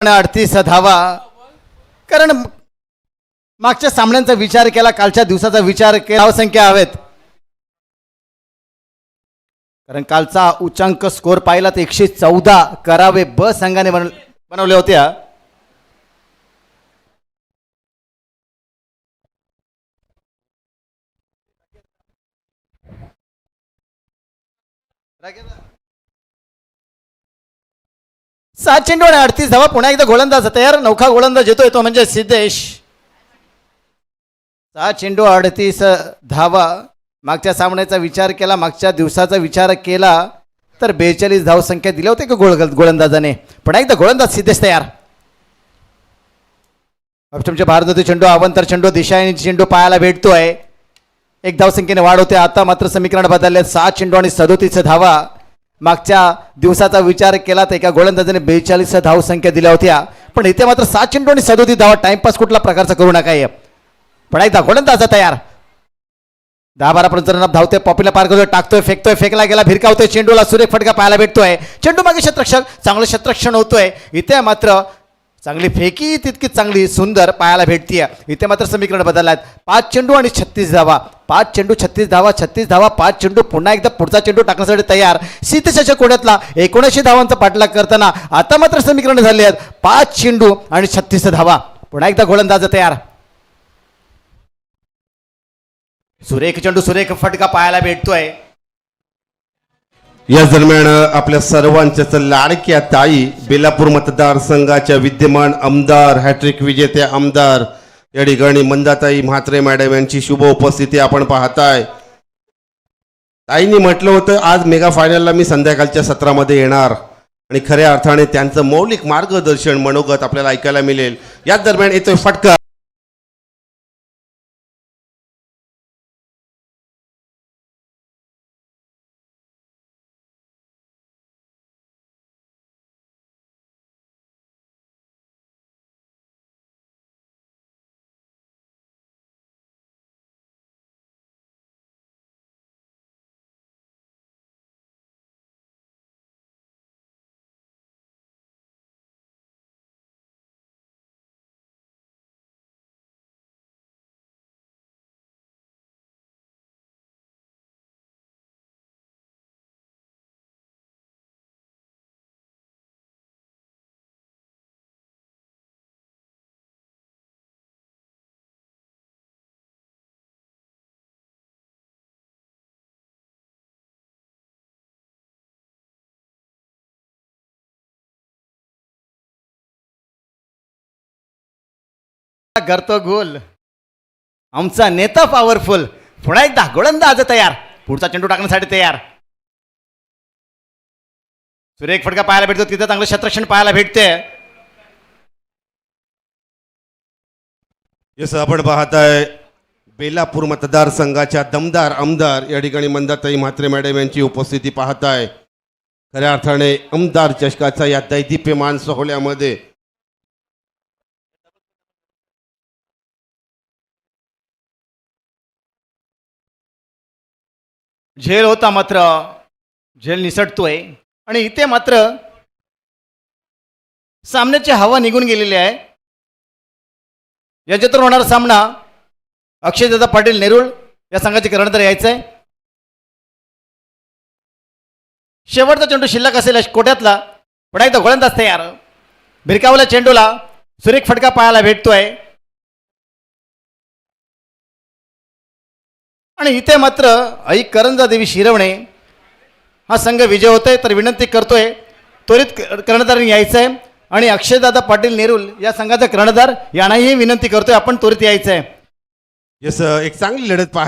आणि 38 धावा. कारण मागच्या सामन्यांचा विचार केला, कालच्या दिवसाचा विचार केला, धावसंख्या हवेत. कारण कालचा उच्चांक स्कोर पाहिला तर 114 करावे ब संघाने बनवल्या होत्या. 7 चेंडू आणि 38 धावा. पुन्हा एकदा गोलंदाज तयार. नौका गोलंदाज येतोय तो म्हणजे सिद्धेश. 7 चेंडू 38 धावा. मागच्या सामन्याचा विचार केला, मागच्या दिवसाचा विचार केला तर 42 धावसंख्या दिल्या होत्या का गोलंदाजाने. पुन्हा एकदा गोलंदाज सिद्धेश तयार. ऑप्शनचे भारत चेंडू, अवंतर चेंडू, दिशायनी चेंडू पायाला भेटतोय. 1 धावसंख्येने वाढ होते. आता मात्र समीकरण बदलले. 7 चेंडू आणि 37 धावा. मागच्या दिवसाचा विचार केला तर एका गोलंदाजाने 42 धावसंख्या दिल्या होत्या, पण इथे मात्र 7 चेंडू आणि 37 धावा. टाइमपास कुठला प्रकारचा करू नका. पण एकदा गोलंदाज तयार. 10-12 पर्यंत रनअप धावतोय. पॉपीला पार करतोय, टाकतोय, फेकतोय, फेकला गेला, भिरकावतोय. चेंडूला सुरेख फटका पाहायला भेटतोय. चेंडू मागे क्षेत्ररक्षक, चांगलं क्षेत्ररक्षण होतोय. इथे मात्र चांगली फेकी तितकी चांगली सुंदर पाहायला भेटतीये. इथे मात्र समीकरण बदललात. 5 चेंडू आणि 36 धावा. 5 चेंडू 36 धावा, 36 धावा, 5 चेंडू. पुन्हा एकदा पुढचा चेंडू टाकण्यासाठी तयार. सिद्धेशाच्या कोड्यातला 79 धावांचा पाठलाग करताना आता मात्र समीकरण झाले आहेत. 5 चेंडू आणि 36 धावा. पुन्हा एकदा गोलंदाज तयार. सुरेख चेंडू, सुरेख फटका पाहायला भेटतोय. या दरम्यान आपल्या सर्वांच्याच लाडक्या ताई बेलापूर मतदारसंघाच्या विद्यमान आमदार, हॅट्रिक विजेत्या आमदार या ठिकाणी मंदाताई म्हात्रे मॅडम यांची शुभ उपस्थिती आपण पाहताय. ताईंनी म्हटलं होतं आज मेगा फायनलला मी संध्याकाळच्या सत्रामध्ये येणार आणि खऱ्या अर्थाने त्यांचं मौलिक मार्गदर्शन मनोगत आपल्याला ऐकायला मिळेल. या दरम्यान येतोय फटका. करतो गोल आमचा नेता पॉवरफुल. पुन्हा एकदा गोलंदाज तयार. पुढचा चेंडू टाकण्यासाठी तयार. सुरेख फटका पाहायला भेटतो. तिथे चांगलं क्षेत्ररक्षण पाहायला भेटते. जसं आपण पाहताय बेलापूर मतदारसंघाच्या दमदार आमदार या ठिकाणी मंदाताई म्हात्रे मॅडम यांची उपस्थिती पाहताय. खऱ्या अर्थाने आमदार चषकाचा या दैदिप्यमान सोहळ्यामध्ये झेल होता मात्र झेल निसटतोय आणि इथे मात्र सामन्याची हवा निघून गेलेली आहे. याच्यातून होणारा सामना अक्षयदादा पाटील नेरुळ या संघाचे कर्णधार यायचंय. शेवटचा चेंडू शिल्लक असेल कोट्यातला. पण एकदा गोलंदाज तयार. भिरकावल्या चेंडूला सुरेख फटका पाहायला भेटतोय आणि इथे मात्र आई करंजा देवी शिरवणे हा संघ विजय होतोय. तर विनंती करतोय त्वरित कर्णधारांनी यायचंय आणि अक्षयदादा पाटील नेरुल या संघाचा कर्णधार यांनाही विनंती करतोय आपण त्वरित यायचंय. जसं एक चांगली लढत